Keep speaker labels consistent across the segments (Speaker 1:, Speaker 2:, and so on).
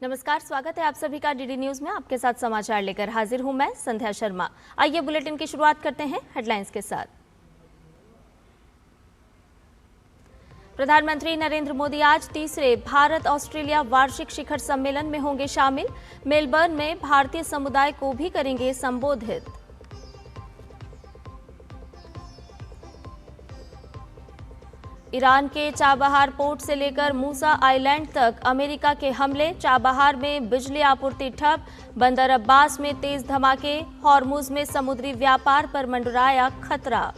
Speaker 1: नमस्कार, स्वागत है आप सभी का डीडी न्यूज में। आपके साथ समाचार लेकर हाजिर हूं मैं संध्या शर्मा। आइए बुलेटिन की शुरुआत करते हैं हेडलाइंस के साथ। प्रधानमंत्री नरेंद्र मोदी आज तीसरे भारत ऑस्ट्रेलिया वार्षिक शिखर सम्मेलन में होंगे शामिल। मेलबर्न में भारतीय समुदाय को भी करेंगे संबोधित। ईरान के चाबहार पोर्ट से लेकर मूसा आइलैंड तक अमेरिका के हमले। चाबहार में बिजली आपूर्ति ठप। बंदर अब्बास में तेज धमाके। हॉर्मुज में समुद्री व्यापार पर मंडराया खतरा।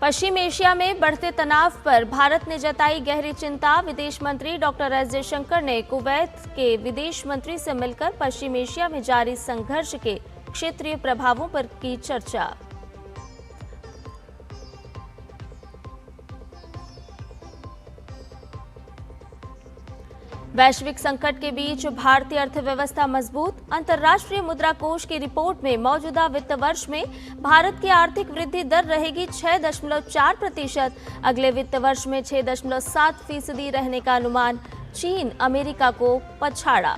Speaker 1: पश्चिम एशिया में बढ़ते तनाव पर भारत ने जताई गहरी चिंता। विदेश मंत्री डॉक्टर एस जयशंकर ने कुवैत के विदेश मंत्री से मिलकर पश्चिम एशिया में जारी संघर्ष के क्षेत्रीय प्रभावों पर की चर्चा। वैश्विक संकट के बीच भारतीय अर्थव्यवस्था मजबूत। अंतर्राष्ट्रीय मुद्रा कोष की रिपोर्ट में मौजूदा वित्त वर्ष में भारत की आर्थिक वृद्धि दर रहेगी 6.4%। अगले वित्त वर्ष में 6.7% रहने का अनुमान। चीन अमेरिका को पछाड़ा।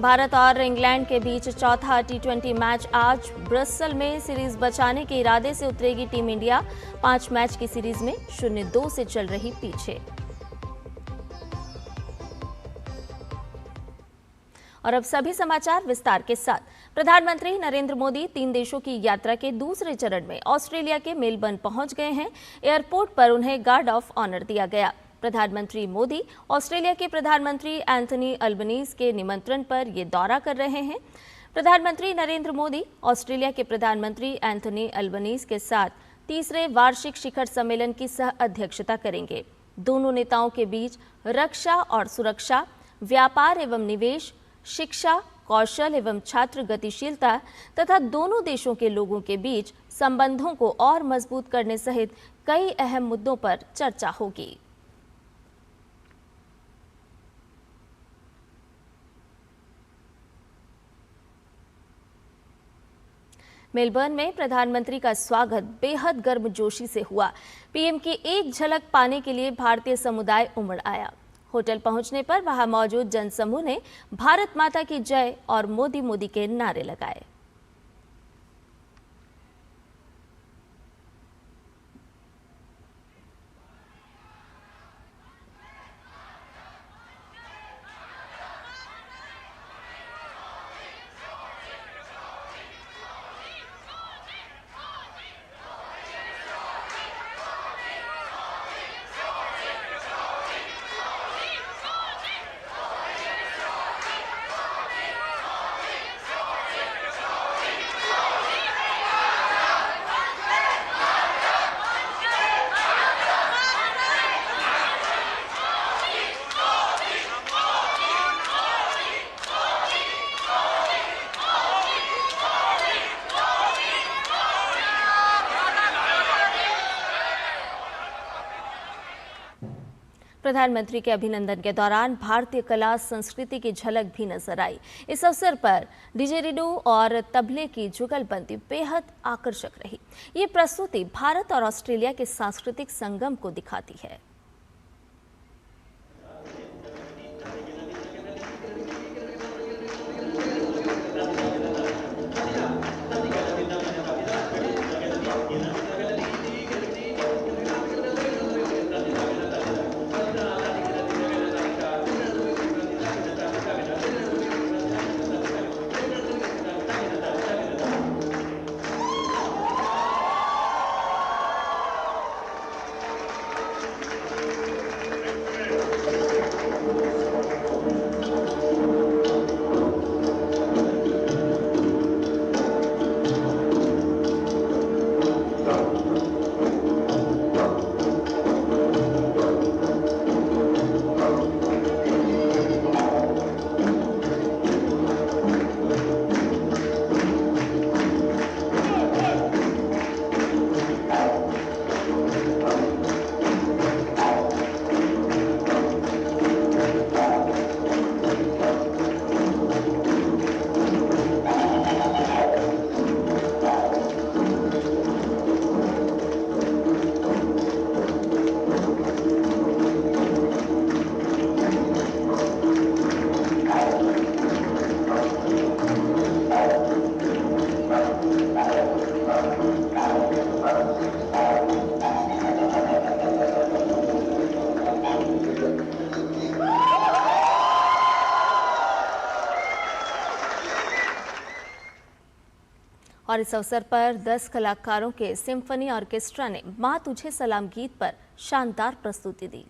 Speaker 1: भारत और इंग्लैंड के बीच चौथा टी20 मैच आज। ब्रसेल में सीरीज बचाने के इरादे से उतरेगी टीम इंडिया। 5 मैच की सीरीज में 0-2 से चल रही पीछे। और अब सभी समाचार विस्तार के साथ। प्रधानमंत्री नरेंद्र मोदी 3 देशों की यात्रा के दूसरे चरण में ऑस्ट्रेलिया के मेलबर्न पहुंच गए हैं। एयरपोर्ट पर उन्हें गार्ड ऑफ ऑनर दिया गया। प्रधानमंत्री मोदी ऑस्ट्रेलिया के प्रधानमंत्री एंथनी अल्बनीज के निमंत्रण पर ये दौरा कर रहे हैं। प्रधानमंत्री नरेंद्र मोदी ऑस्ट्रेलिया के प्रधानमंत्री एंथनी अल्बनीज के साथ तीसरे वार्षिक शिखर सम्मेलन की सह अध्यक्षता करेंगे। दोनों नेताओं के बीच रक्षा और सुरक्षा, व्यापार एवं निवेश, शिक्षा, कौशल एवं छात्र गतिशीलता तथा दोनों देशों के लोगों के बीच संबंधों को और मजबूत करने सहित कई अहम मुद्दों पर चर्चा होगी। मेलबर्न में प्रधानमंत्री का स्वागत बेहद गर्मजोशी से हुआ। पीएम की एक झलक पाने के लिए भारतीय समुदाय उमड़ आया। होटल पहुंचने पर वहां मौजूद जनसमूह ने भारत माता की जय और मोदी मोदी के नारे लगाए। प्रधानमंत्री के अभिनंदन के दौरान भारतीय कला संस्कृति की झलक भी नजर आई। इस अवसर पर डिजेरिडो और तबले की जुगलबंदी बेहद आकर्षक रही। ये प्रस्तुति भारत और ऑस्ट्रेलिया के सांस्कृतिक संगम को दिखाती है। और इस अवसर पर 10 कलाकारों के सिम्फनी ऑर्केस्ट्रा ने मां तुझे सलाम गीत पर शानदार प्रस्तुति दी।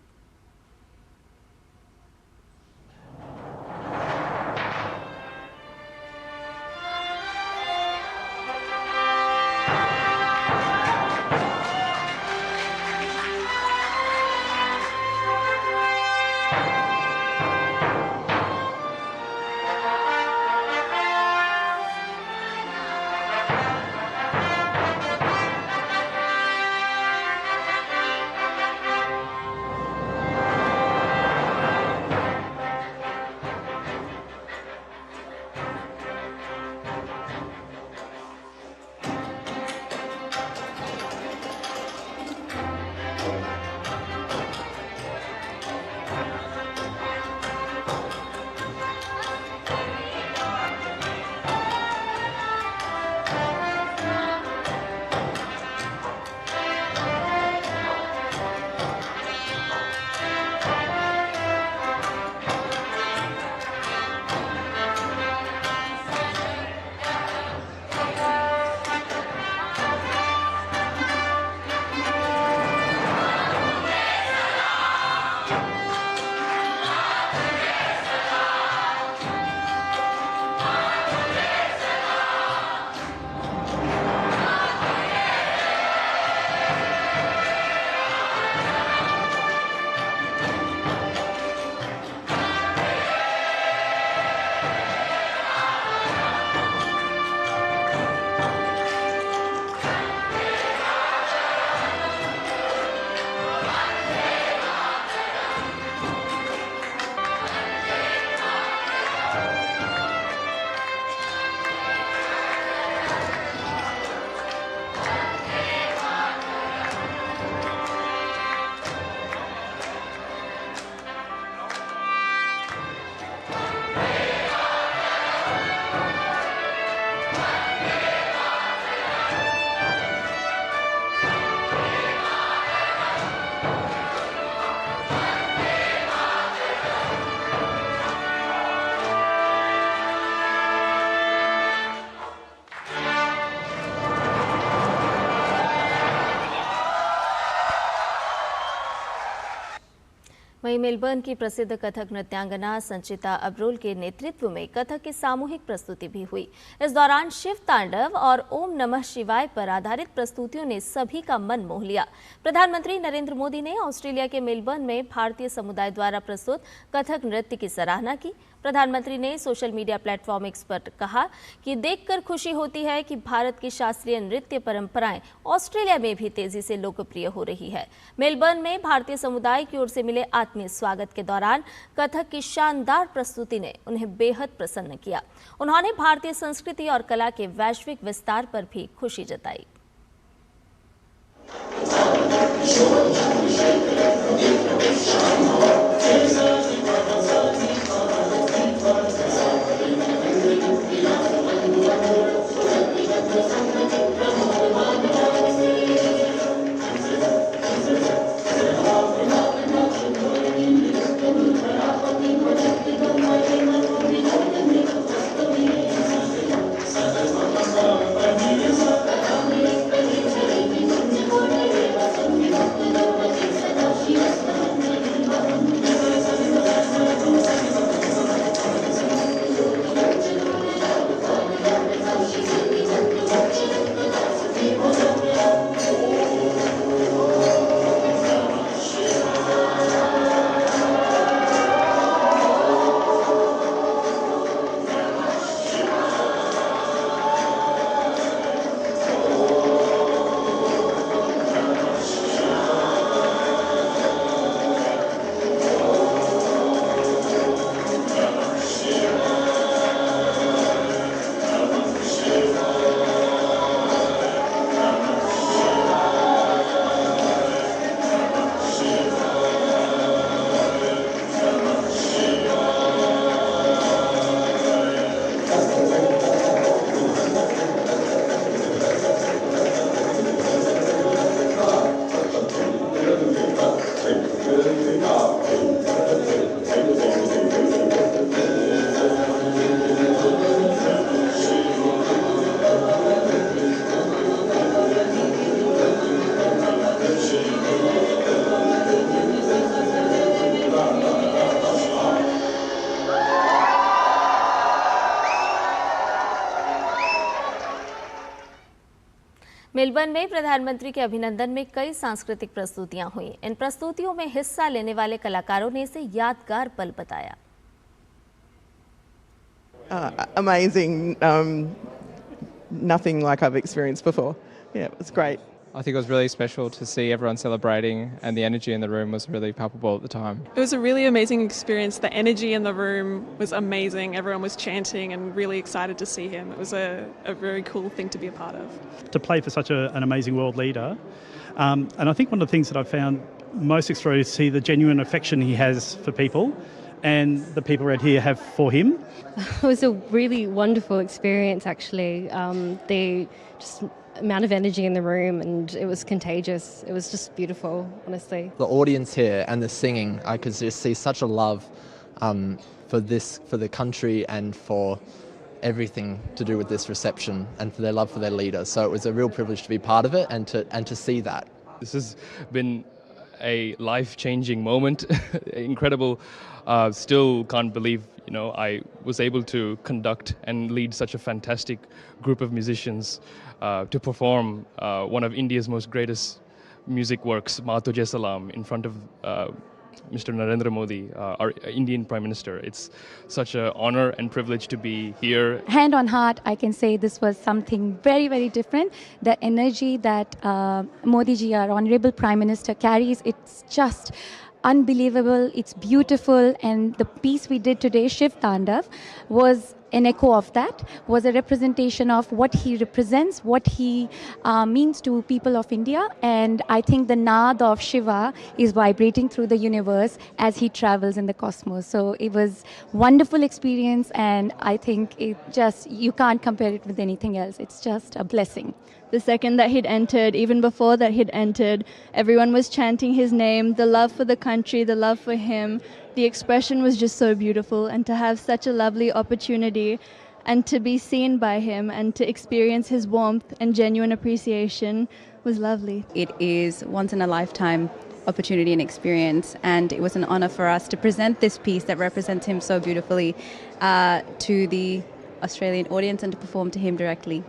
Speaker 1: वहीं मेलबर्न की प्रसिद्ध कथक नृत्यांगना संचिता अब्रोल के नेतृत्व में कथक की सामूहिक प्रस्तुति भी हुई। इस दौरान शिव तांडव और ओम नमः शिवाय पर आधारित प्रस्तुतियों ने सभी का मन मोह लिया। प्रधानमंत्री नरेंद्र मोदी ने ऑस्ट्रेलिया के मेलबर्न में भारतीय समुदाय द्वारा प्रस्तुत कथक नृत्य की सराहना की। प्रधानमंत्री ने सोशल मीडिया प्लेटफॉर्म एक्स पर कहा कि देखकर खुशी होती है कि भारत की शास्त्रीय नृत्य परंपराएं ऑस्ट्रेलिया में भी तेजी से लोकप्रिय हो रही है। मेलबर्न में भारतीय समुदाय की ओर से मिले आत्मीय स्वागत के दौरान कथक की शानदार प्रस्तुति ने उन्हें बेहद प्रसन्न किया। उन्होंने भारतीय संस्कृति और कला के वैश्विक विस्तार पर भी खुशी जताई। मेलबर्न में प्रधानमंत्री के अभिनंदन में कई सांस्कृतिक प्रस्तुतियां हुई। इन प्रस्तुतियों में हिस्सा लेने वाले कलाकारों ने इसे यादगार पल बताया।
Speaker 2: Amazing. Nothing like I've experienced before. Yeah, it was great.
Speaker 3: I think it was really special to see everyone celebrating, and the energy in the room was really palpable at the time.
Speaker 4: It was a really amazing experience. The energy in the room was amazing. Everyone was chanting and really excited to see him. It was a very cool thing to be a part of.
Speaker 5: To play for such an amazing world leader. And I think one of the things that I found most extraordinary is to see the genuine affection he has for people and the people around here have for him.
Speaker 6: It was a really wonderful experience, actually. The just amount of energy in the room, and it was contagious. It was just beautiful, honestly.
Speaker 7: The audience here and the singing, I could just see such a love for the country and for everything to do with this reception, and for their love for their leader. So it was a real privilege to be part of it and to see that.
Speaker 8: This has been a life-changing moment, incredible. Still can't believe, I was able to conduct and lead such a fantastic group of musicians to perform one of India's most greatest music works, Maato Jai Salam, in front of Mr. Narendra Modi, our Indian Prime Minister. It's such an honor and privilege to be here.
Speaker 9: Hand on heart, I can say this was something very, very different. The energy that Modi ji, our Honorable Prime Minister, carries, it's just unbelievable, it's beautiful, and the piece we did today, Shiv Tandav, was an echo of that, was a representation of what he represents, what he means to people of India. And I think the Naad of Shiva is vibrating through the universe as he travels in the cosmos. So it was wonderful experience, and I think you can't compare it with anything else. It's just a blessing.
Speaker 10: The second that he'd entered, even before that he'd entered, everyone was chanting his name, the love for the country, the love for him. The expression was just so beautiful, and to have such a lovely opportunity and to be seen by him and to experience his warmth and genuine appreciation was lovely.
Speaker 11: It is once in a lifetime opportunity and experience, and it was an honor for us to present this piece that represents him so beautifully to the Australian audience and to perform to him directly.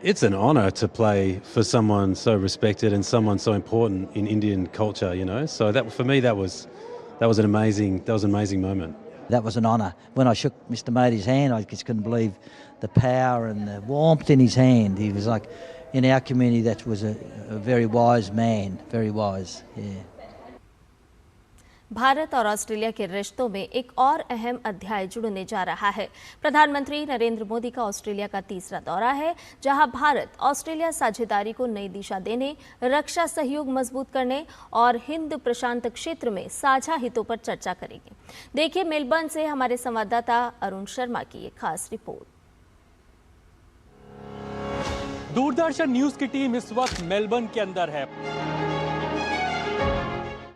Speaker 12: It's an honour to play for someone so respected and someone so important in Indian culture, So that, for me, that was an amazing moment.
Speaker 13: That was an honour. When I shook Mr. Modi's hand, I just couldn't believe the power and the warmth in his hand. He was like, in our community, that was a very wise man, very wise, yeah.
Speaker 1: Bharat और Australia के रिश्तों में एक और अहम अध्याय जुड़ने जा रहा है। प्रधानमंत्री नरेंद्र मोदी का ऑस्ट्रेलिया का तीसरा दौरा है, जहां भारत ऑस्ट्रेलिया साझेदारी को नई दिशा देने, रक्षा सहयोग मजबूत करने और हिंद प्रशांत क्षेत्र में साझा हितों पर चर्चा करेंगे। देखिए मेलबर्न से हमारे संवाददाता अरुण शर्मा की एक खास रिपोर्ट।
Speaker 14: दूरदर्शन न्यूज की टीम इस वक्त मेलबर्न के अंदर है।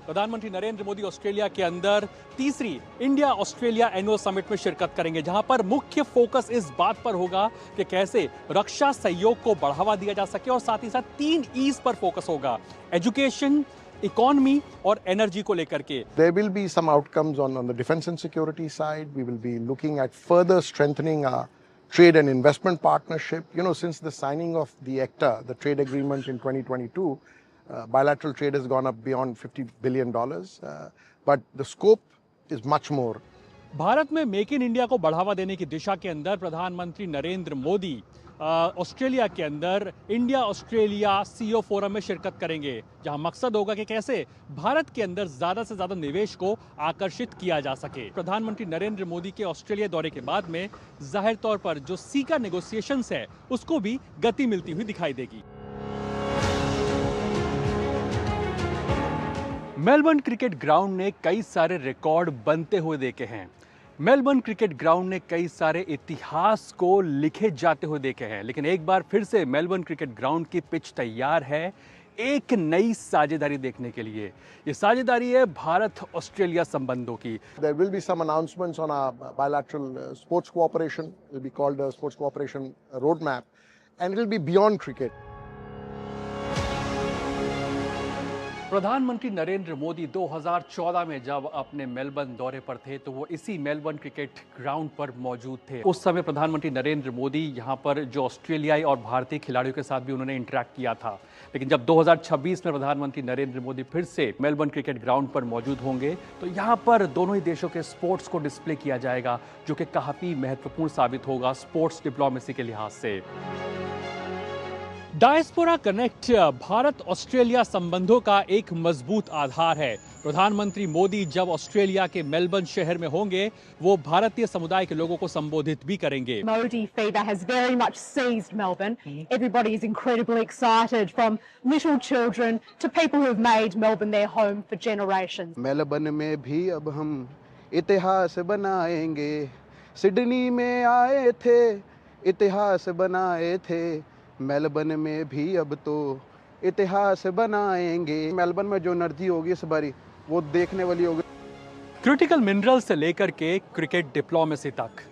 Speaker 14: प्रधानमंत्री नरेंद्र मोदी ऑस्ट्रेलिया के अंदर तीसरी इंडिया ऑस्ट्रेलिया एनुअल समिट में शिरकत करेंगे, जहां पर मुख्य फोकस इस बात पर होगा कि कैसे रक्षा सहयोग को बढ़ावा दिया जा सके, और साथ ही साथ 3 ईज पर फोकस होगा, एजुकेशन, इकोनॉमी और एनर्जी को लेकर के।
Speaker 15: There will be some outcomes on the defense and security side. We will be looking at further strengthening our trade and investment partnership. Since the signing of the ACTA, the trade agreement in 2022, bilateral trade has gone up beyond $50 billion, but the scope is much more.
Speaker 14: Bharat में make in India को बढ़ावा देने की दिशा के अंदर प्रधानमंत्री Narendra Modi Australia के अंदर इंडिया ऑस्ट्रेलिया सीईओ फोरम में शिरकत करेंगे, जहां मकसद होगा कि कैसे भारत के अंदर ज्यादा से ज्यादा निवेश को आकर्षित किया जा सके। प्रधानमंत्री नरेंद्र मोदी के ऑस्ट्रेलिया दौरे के बाद में जाहिर तौर पर जो सीका नेगोशिएशंस है उसको भी गति मिलती हुई दिखाई देगी। मेलबर्न क्रिकेट ग्राउंड ने कई सारे रिकॉर्ड बनते हुए देखे हैं। मेलबर्न क्रिकेट ग्राउंड ने कई सारे इतिहास को लिखे जाते हुए देखे हैं, लेकिन एक बार फिर से मेलबर्न क्रिकेट ग्राउंड की पिच तैयार है एक नई साझेदारी देखने के लिए। ये साझेदारी है भारत ऑस्ट्रेलिया संबंधों की।
Speaker 15: There will be some announcements on our bilateral sports cooperation. It will be called a sports cooperation roadmap, and it will be beyond cricket.
Speaker 14: प्रधानमंत्री नरेंद्र मोदी 2014 में जब अपने मेलबर्न दौरे पर थे तो वो इसी मेलबर्न क्रिकेट ग्राउंड पर मौजूद थे। उस समय प्रधानमंत्री नरेंद्र मोदी यहाँ पर जो ऑस्ट्रेलियाई और भारतीय खिलाड़ियों के साथ भी उन्होंने इंटरेक्ट किया था। लेकिन जब 2026 में प्रधानमंत्री नरेंद्र मोदी फिर से मेलबर्न क्रिकेट ग्राउंड पर मौजूद होंगे तो यहाँ पर दोनों ही देशों के स्पोर्ट्स को डिस्प्ले किया जाएगा, जो कि काफ़ी महत्वपूर्ण साबित होगा स्पोर्ट्स डिप्लोमेसी के लिहाज से। डायस्पोरा कनेक्ट भारत ऑस्ट्रेलिया संबंधों का एक मजबूत आधार है। प्रधानमंत्री मोदी जब ऑस्ट्रेलिया के मेलबर्न शहर में होंगे, वो भारतीय समुदाय के लोगों को संबोधित भी करेंगे।
Speaker 16: Modi fever has very much seized Melbourne. Everybody is incredibly excited, from little children to people who have made Melbourne their home for generations.
Speaker 17: Melbourne में भी अब हम इतिहास बनाएंगे, सिडनी में आए थे इतिहास बनाए थे, मेलबर्न में भी अब तो इतिहास बनाएंगे। मेलबर्न में जो एनर्जी होगी इस बारी वो देखने वाली होगी।
Speaker 14: क्रिटिकल मिनरल से लेकर के क्रिकेट डिप्लोमेसी तक,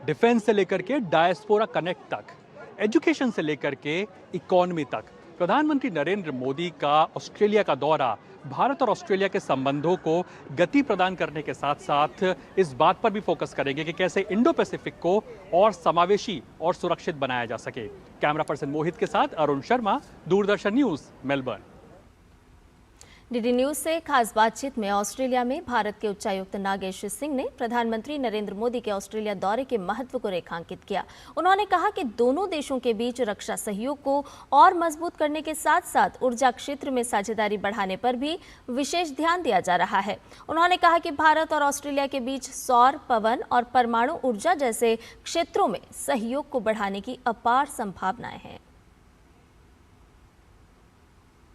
Speaker 14: डिफेंस से लेकर के डायस्पोरा कनेक्ट तक, एजुकेशन से लेकर के इकोनॉमी तक, प्रधानमंत्री नरेंद्र मोदी का ऑस्ट्रेलिया का दौरा भारत और ऑस्ट्रेलिया के संबंधों को गति प्रदान करने के साथ साथ इस बात पर भी फोकस करेंगे कि कैसे इंडो पैसिफिक को और समावेशी और सुरक्षित बनाया जा सके। कैमरा पर्सन मोहित के साथ Arun Sharma, Doordarshan news, Melbourne.
Speaker 1: DD news से खास बातचीत में ऑस्ट्रेलिया में भारत के उच्चायुक्त नागेश सिंह ने प्रधानमंत्री नरेंद्र मोदी के ऑस्ट्रेलिया दौरे के महत्व को रेखांकित किया। उन्होंने कहा कि दोनों देशों के बीच रक्षा सहयोग को और मजबूत करने के साथ साथ ऊर्जा क्षेत्र में साझेदारी बढ़ाने पर भी विशेष ध्यान दिया जा रहा है। उन्होंने कहा कि भारत और ऑस्ट्रेलिया के बीच सौर, पवन और परमाणु ऊर्जा जैसे क्षेत्रों में सहयोग को बढ़ाने की अपार संभावनाएं हैं।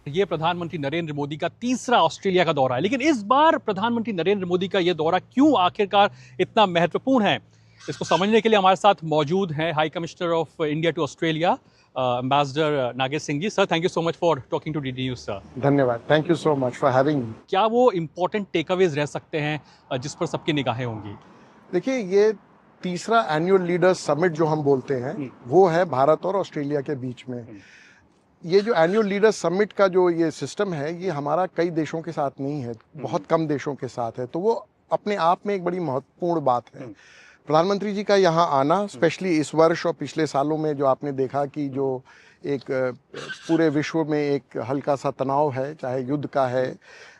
Speaker 14: ये प्रधानमंत्री नरेंद्र मोदी का तीसरा ऑस्ट्रेलिया का दौरा है, लेकिन इस बार प्रधानमंत्री नरेंद्र मोदी का ये दौरा क्यों आखिरकार इतना महत्वपूर्ण है, इसको समझने के लिए हमारे साथ मौजूद हैं high commissioner of India to Australia, ambassador Nagesh Singh ji. Sir, thank you so much for talking to DD news. Sir,
Speaker 15: धन्यवाद, thank you so much for having me.
Speaker 14: क्या वो इम्पोर्टेंट टेकअवेज रह सकते हैं जिस पर सबकी निगाहें होंगी?
Speaker 15: देखिए, ये तीसरा एनुअल लीडर्स समिट जो हम बोलते हैं वो है भारत और ऑस्ट्रेलिया के बीच में। ये जो एनुअल लीडर्स समिट का जो ये सिस्टम है, ये हमारा कई देशों के साथ नहीं है, बहुत कम देशों के साथ है, तो वो अपने आप में एक बड़ी महत्वपूर्ण बात है। प्रधानमंत्री जी का यहाँ आना, स्पेशली इस वर्ष और पिछले सालों में जो आपने देखा कि जो एक पूरे विश्व में एक हल्का सा तनाव है, चाहे युद्ध का है,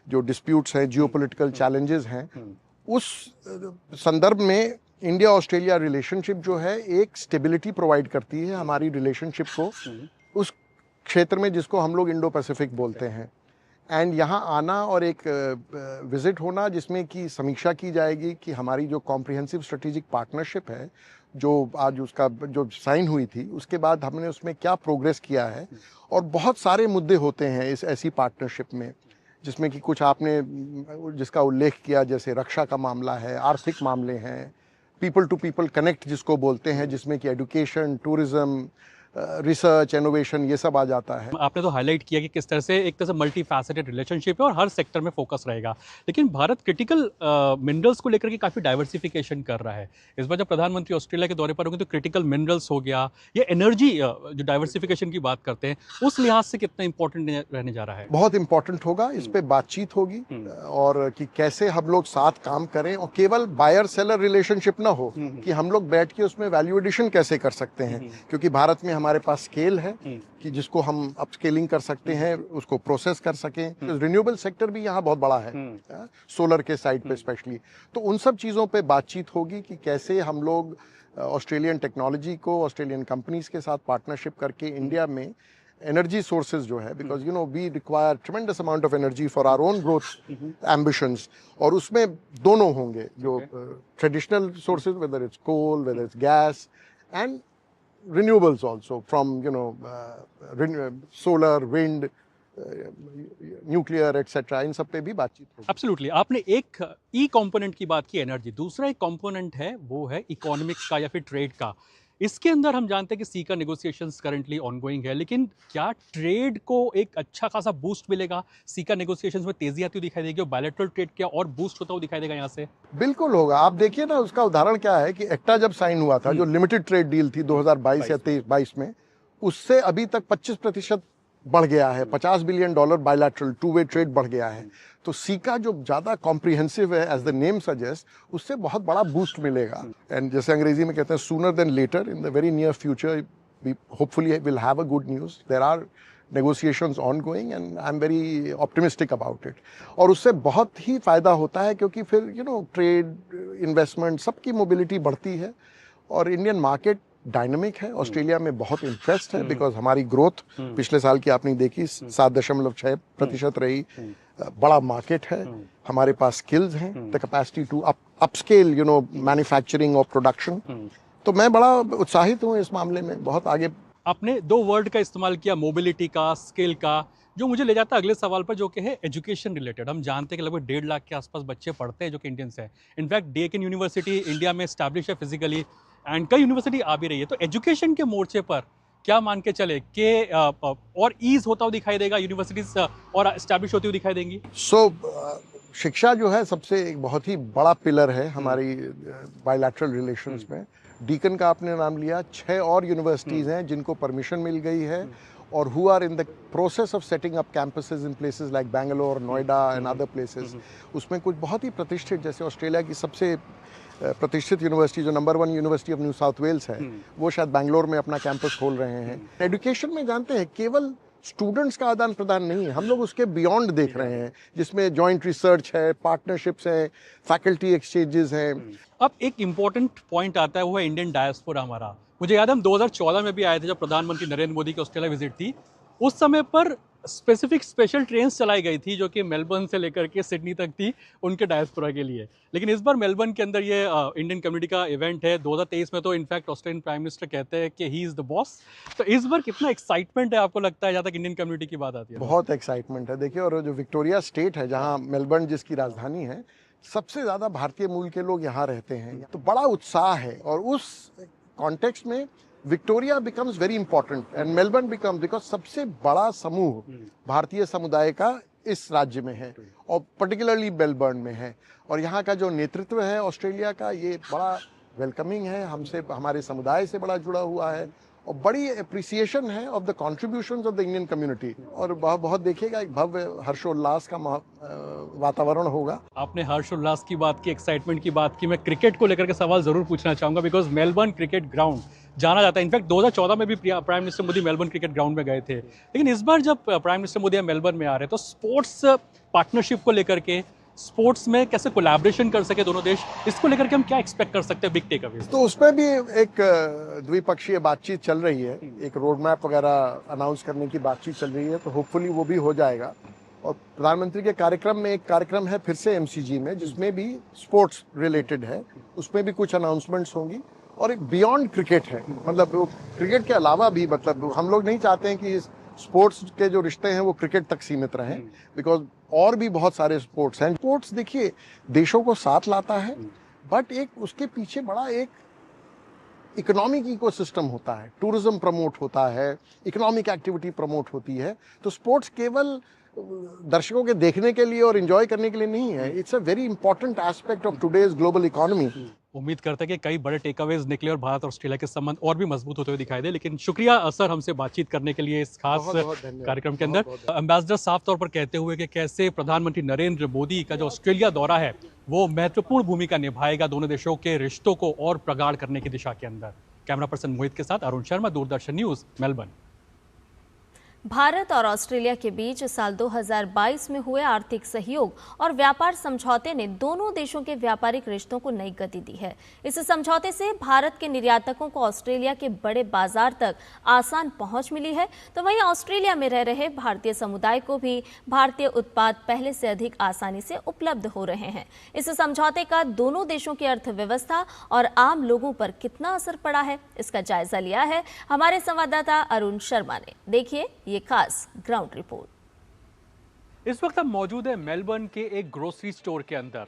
Speaker 15: जो डिस्प्यूट्स हैं, जियोपॉलिटिकल चैलेंजेस हैं, उस संदर्भ में इंडिया ऑस्ट्रेलिया रिलेशनशिप जो है एक स्टेबिलिटी प्रोवाइड करती है हमारी रिलेशनशिप को उस क्षेत्र में जिसको हम लोग इंडो पैसिफिक बोलते हैं। एंड यहाँ आना और एक विजिट होना जिसमें कि समीक्षा की जाएगी कि हमारी जो कॉम्प्रिहेंसिव स्ट्रेटेजिक पार्टनरशिप है, जो आज उसका जो साइन हुई थी, उसके बाद हमने उसमें क्या प्रोग्रेस किया है। और बहुत सारे मुद्दे होते हैं इस ऐसी पार्टनरशिप में, जिसमें कि कुछ आपने जिसका उल्लेख किया, जैसे रक्षा का मामला है, आर्थिक मामले हैं, पीपल टू पीपल कनेक्ट जिसको बोलते हैं, जिसमें कि एजुकेशन, टूरिज्म, रिसर्च, इनोवेशन, ये सब आ जाता है।
Speaker 14: आपने तो हाईलाइट किया कि किस तरह से एक तरह से मल्टी फैसेटेड रिलेशनशिप है और हर सेक्टर में फोकस रहेगा, लेकिन भारत क्रिटिकल मिनरल्स को लेकर के काफ़ी डाइवर्सिफिकेशन कर रहा है। इस बार जब प्रधानमंत्री ऑस्ट्रेलिया के दौरे पर होंगे तो क्रिटिकल मिनरल्स हो गया, ये एनर्जी जो डाइवर्सिफिकेशन की बात करते हैं, उस लिहाज से कितना इंपॉर्टेंट रहने जा रहा है?
Speaker 15: बहुत इंपॉर्टेंट होगा, इस पर बातचीत होगी और कि कैसे हम लोग साथ काम करें और केवल बायर सेलर रिलेशनशिप ना हो, कि हम लोग बैठ के उसमें वैल्यू एडिशन कैसे कर सकते हैं, क्योंकि भारत में हमारे पास स्केल है कि जिसको हम अपस्केलिंग कर सकते हैं, उसको प्रोसेस कर सकें। रिन्यूएबल सेक्टर भी यहाँ बहुत बड़ा है, सोलर के साइड पे स्पेशली। तो उन सब चीज़ों पे बातचीत होगी कि कैसे हम लोग ऑस्ट्रेलियन टेक्नोलॉजी को ऑस्ट्रेलियन कंपनीज के साथ पार्टनरशिप करके इंडिया में एनर्जी सोर्सेज जो है, because you know we require tremendous amount of energy for our own growth ambitions, और उसमें दोनों होंगे, जो traditional sources, whether it's coal, whether it's gas, and renewables also, from solar, wind, nuclear et cetera, इन सब पे भी बातचीत होगी।
Speaker 14: एब्सोल्युटली। आपने एक ई कंपोनेंट की बात की, एनर्जी, दूसरा एक कंपोनेंट है वो है इकोनॉमिक्स का या फिर ट्रेड का। इसके अंदर हम जानते हैं कि सीका नेगोशिएशंस करंटली ऑनगोइंग है, लेकिन क्या ट्रेड को एक अच्छा खासा बूस्ट मिलेगा? सीका नेगोशिएशंस में तेजी आती हुई दिखाई देगी और बायलैटरल ट्रेड क्या और बूस्ट होता हुआ दिखाई देगा यहाँ से?
Speaker 15: बिल्कुल होगा। आप देखिए ना, उसका उदाहरण क्या है कि एक्टा जब साइन हुआ था, जो लिमिटेड ट्रेड डील थी 2022 या 23-22 में, उससे अभी तक 25% बढ़ गया है, $50 billion bilateral two way trade बढ़ गया है। तो सीका जो ज़्यादा कॉम्प्रिहेंसिव है, एज द नेम सजेस्ट, उससे बहुत बड़ा बूस्ट मिलेगा। एंड जैसे अंग्रेजी में कहते हैं, sooner than later, in the very near future we hopefully will have a good news. There are negotiations ongoing and I'm very optimistic about it। और उससे बहुत ही फ़ायदा होता है क्योंकि फिर ट्रेड, इन्वेस्टमेंट, सबकी मोबिलिटी बढ़ती है और इंडियन मार्केट डायनामिक है। ऑस्ट्रेलिया में बहुत इंटरेस्ट है बिकॉज हमारी ग्रोथ पिछले साल की आपने देखी 7.6% रही। बड़ा मार्केट है, हमारे पास स्किल्स हैं, the capacity to upscale manufacturing और प्रोडक्शन। तो मैं बड़ा उत्साहित हूँ इस मामले में, बहुत आगे।
Speaker 14: आपने 2 वर्ड का इस्तेमाल किया, मोबिलिटी का, स्किल का, जो मुझे ले जाता है अगले सवाल पर, जो कि है एजुकेशन रिलेटेड। हम जानते हैं कि लगभग 1.5 लाख के आसपास बच्चे पढ़ते हैं जो कि इंडियंस हैं। इनफैक्ट डेकन यूनिवर्सिटी इंडिया में स्टैब्लिश है फिजिकली, एंड कई यूनिवर्सिटी आ भी रही है। तो एजुकेशन के मोर्चे पर क्या मान के चले कि और ईज होता हुआ दिखाई देगा, यूनिवर्सिटीज और स्टैब्लिश होती हुई दिखाई देंगी?
Speaker 15: शिक्षा जो है सबसे एक बहुत ही बड़ा पिलर है हमारी बायलैटरल रिलेशंस में। डीकन का आपने नाम लिया, 6 और यूनिवर्सिटीज़ हैं जिनको परमिशन मिल गई है और who are in the process of setting up campuses in places like Bangalore, Noida and other places. उसमें कुछ बहुत ही प्रतिष्ठित, जैसे ऑस्ट्रेलिया की सबसे प्रतिष्ठित यूनिवर्सिटी जो number 1 University of New South Wales है, वो शायद बेंगलोर में अपना कैंपस खोल रहे हैं। एजुकेशन में जानते हैं केवल स्टूडेंट्स का आदान प्रदान नहीं है, हम लोग उसके बियॉन्ड देख रहे हैं, जिसमें जॉइंट रिसर्च है, पार्टनरशिप्स हैं, फैकल्टी एक्सचेंजेस हैं।
Speaker 14: अब एक इम्पॉर्टेंट पॉइंट आता है, वो है इंडियन डायस्पोरा हमारा। मुझे याद है हम 2014 में भी आए थे जब प्रधानमंत्री नरेंद्र मोदी की ऑस्ट्रेलिया विजिट थी। उस समय पर स्पेसिफिक स्पेशल ट्रेन्स चलाई गई थी जो कि मेलबर्न से लेकर के सिडनी तक थी उनके डायस्पोरा के लिए। लेकिन इस बार मेलबर्न के अंदर ये इंडियन कम्युनिटी का इवेंट है। 2023 में तो इनफैक्ट ऑस्ट्रेलियन प्राइम मिनिस्टर कहते हैं कि ही इज़ द बॉस। तो इस बार कितना एक्साइटमेंट है आपको लगता है जहाँ तक इंडियन कम्युनिटी की बात आती है?
Speaker 15: बहुत एक्साइटमेंट है। देखिए, और जो विक्टोरिया स्टेट है जहाँ मेलबर्न जिसकी राजधानी है, सबसे ज़्यादा भारतीय मूल के लोग यहाँ रहते हैं, तो बड़ा उत्साह है। और उस कॉन्टेक्स्ट में Victoria becomes very important and Melbourne becomes, because सबसे बड़ा समूह भारतीय समुदाय का इस राज्य में है और पर्टिकुलरली मेलबर्न में है। और यहाँ का जो नेतृत्व है ऑस्ट्रेलिया का, ये बड़ा वेलकमिंग है, हमसे, हमारे समुदाय से बड़ा जुड़ा हुआ है और बड़ी अप्रिसिएशन है of the contributions of the Indian community. और बहुत देखिएगा, एक भव्य हर्षोल्लास का वातावरण होगा।
Speaker 14: आपने हर्षोल्लास की बात की, एक्साइटमेंट की बात की, मैं क्रिकेट को लेकर के सवाल जरूर पूछना चाहूँगा बिकॉज मेलबर्न क्रिकेट ग्राउंड जाना जाता है। इनफैक्ट 2014 में भी prime minister Modi Melbourne cricket ground में गए थे। लेकिन इस बार जब प्राइम मिनिस्टर मोदी मेलबर्न में आ रहे हैं तो स्पोर्ट्स पार्टनरशिप को लेकर के, स्पोर्ट्स में कैसे कोलैबोरेशन कर सके दोनों देश, इसको लेकर के हम क्या एक्सपेक्ट कर सकते हैं बिग टेक अवेज?
Speaker 15: तो उसमें भी एक द्विपक्षीय बातचीत चल रही है, एक रोड मैप वगैरह अनाउंस करने की बातचीत चल रही है, तो होपफुली वो भी हो जाएगा। और प्रधानमंत्री के कार्यक्रम में एक कार्यक्रम है फिर से MCG में, जिसमें भी स्पोर्ट्स रिलेटेड है, उसमें भी कुछ अनाउंसमेंट्स होंगी। और एक बियॉन्ड क्रिकेट है, मतलब वो क्रिकेट के अलावा भी, मतलब हम लोग नहीं चाहते हैं कि स्पोर्ट्स के जो रिश्ते हैं वो क्रिकेट तक सीमित रहें, बिकॉज और भी बहुत सारे स्पोर्ट्स हैं। स्पोर्ट्स देखिए देशों को साथ लाता है, बट एक उसके पीछे बड़ा एक इकोनॉमिक इकोसिस्टम होता है, टूरिज्म प्रमोट होता है, इकोनॉमिक एक्टिविटी प्रमोट होती है। तो स्पोर्ट्स केवल दर्शकों के देखने के लिए और एंजॉय करने के लिए नहीं है, it's a very important aspect of today's global economy.
Speaker 14: उम्मीद करते हैं कि कई बड़े टेकअवेज निकले और भारत और ऑस्ट्रेलिया के संबंध और भी मजबूत होते हुए दिखाई दे। लेकिन शुक्रिया सर हमसे बातचीत करने के लिए इस खास कार्यक्रम के अंदर। एम्बेसडर साफ तौर पर कहते हुए कि कैसे प्रधानमंत्री नरेंद्र मोदी का जो ऑस्ट्रेलिया दौरा है वो महत्वपूर्ण भूमिका निभाएगा दोनों देशों के रिश्तों को और प्रगाढ़ करने की दिशा के अंदर। कैमरा पर्सन मोहित के साथ अरुण शर्मा, दूरदर्शन न्यूज, मेलबर्न।
Speaker 1: भारत और ऑस्ट्रेलिया के बीच साल 2022 में हुए आर्थिक सहयोग और व्यापार समझौते ने दोनों देशों के व्यापारिक रिश्तों को नई गति दी है। इस समझौते से भारत के निर्यातकों को ऑस्ट्रेलिया के बड़े बाजार तक आसान पहुंच मिली है, तो वहीं ऑस्ट्रेलिया में रह रहे भारतीय समुदाय को भी भारतीय उत्पाद पहले से अधिक आसानी से उपलब्ध हो रहे हैं। इस समझौते का दोनों देशों की अर्थव्यवस्था और आम लोगों पर कितना असर पड़ा है, इसका जायजा लिया है हमारे संवाददाता अरुण शर्मा ने। देखिए ये खास ग्राउंड रिपोर्ट।
Speaker 14: इस वक्त हम मौजूद है मेलबर्न के एक ग्रोसरी स्टोर के अंदर।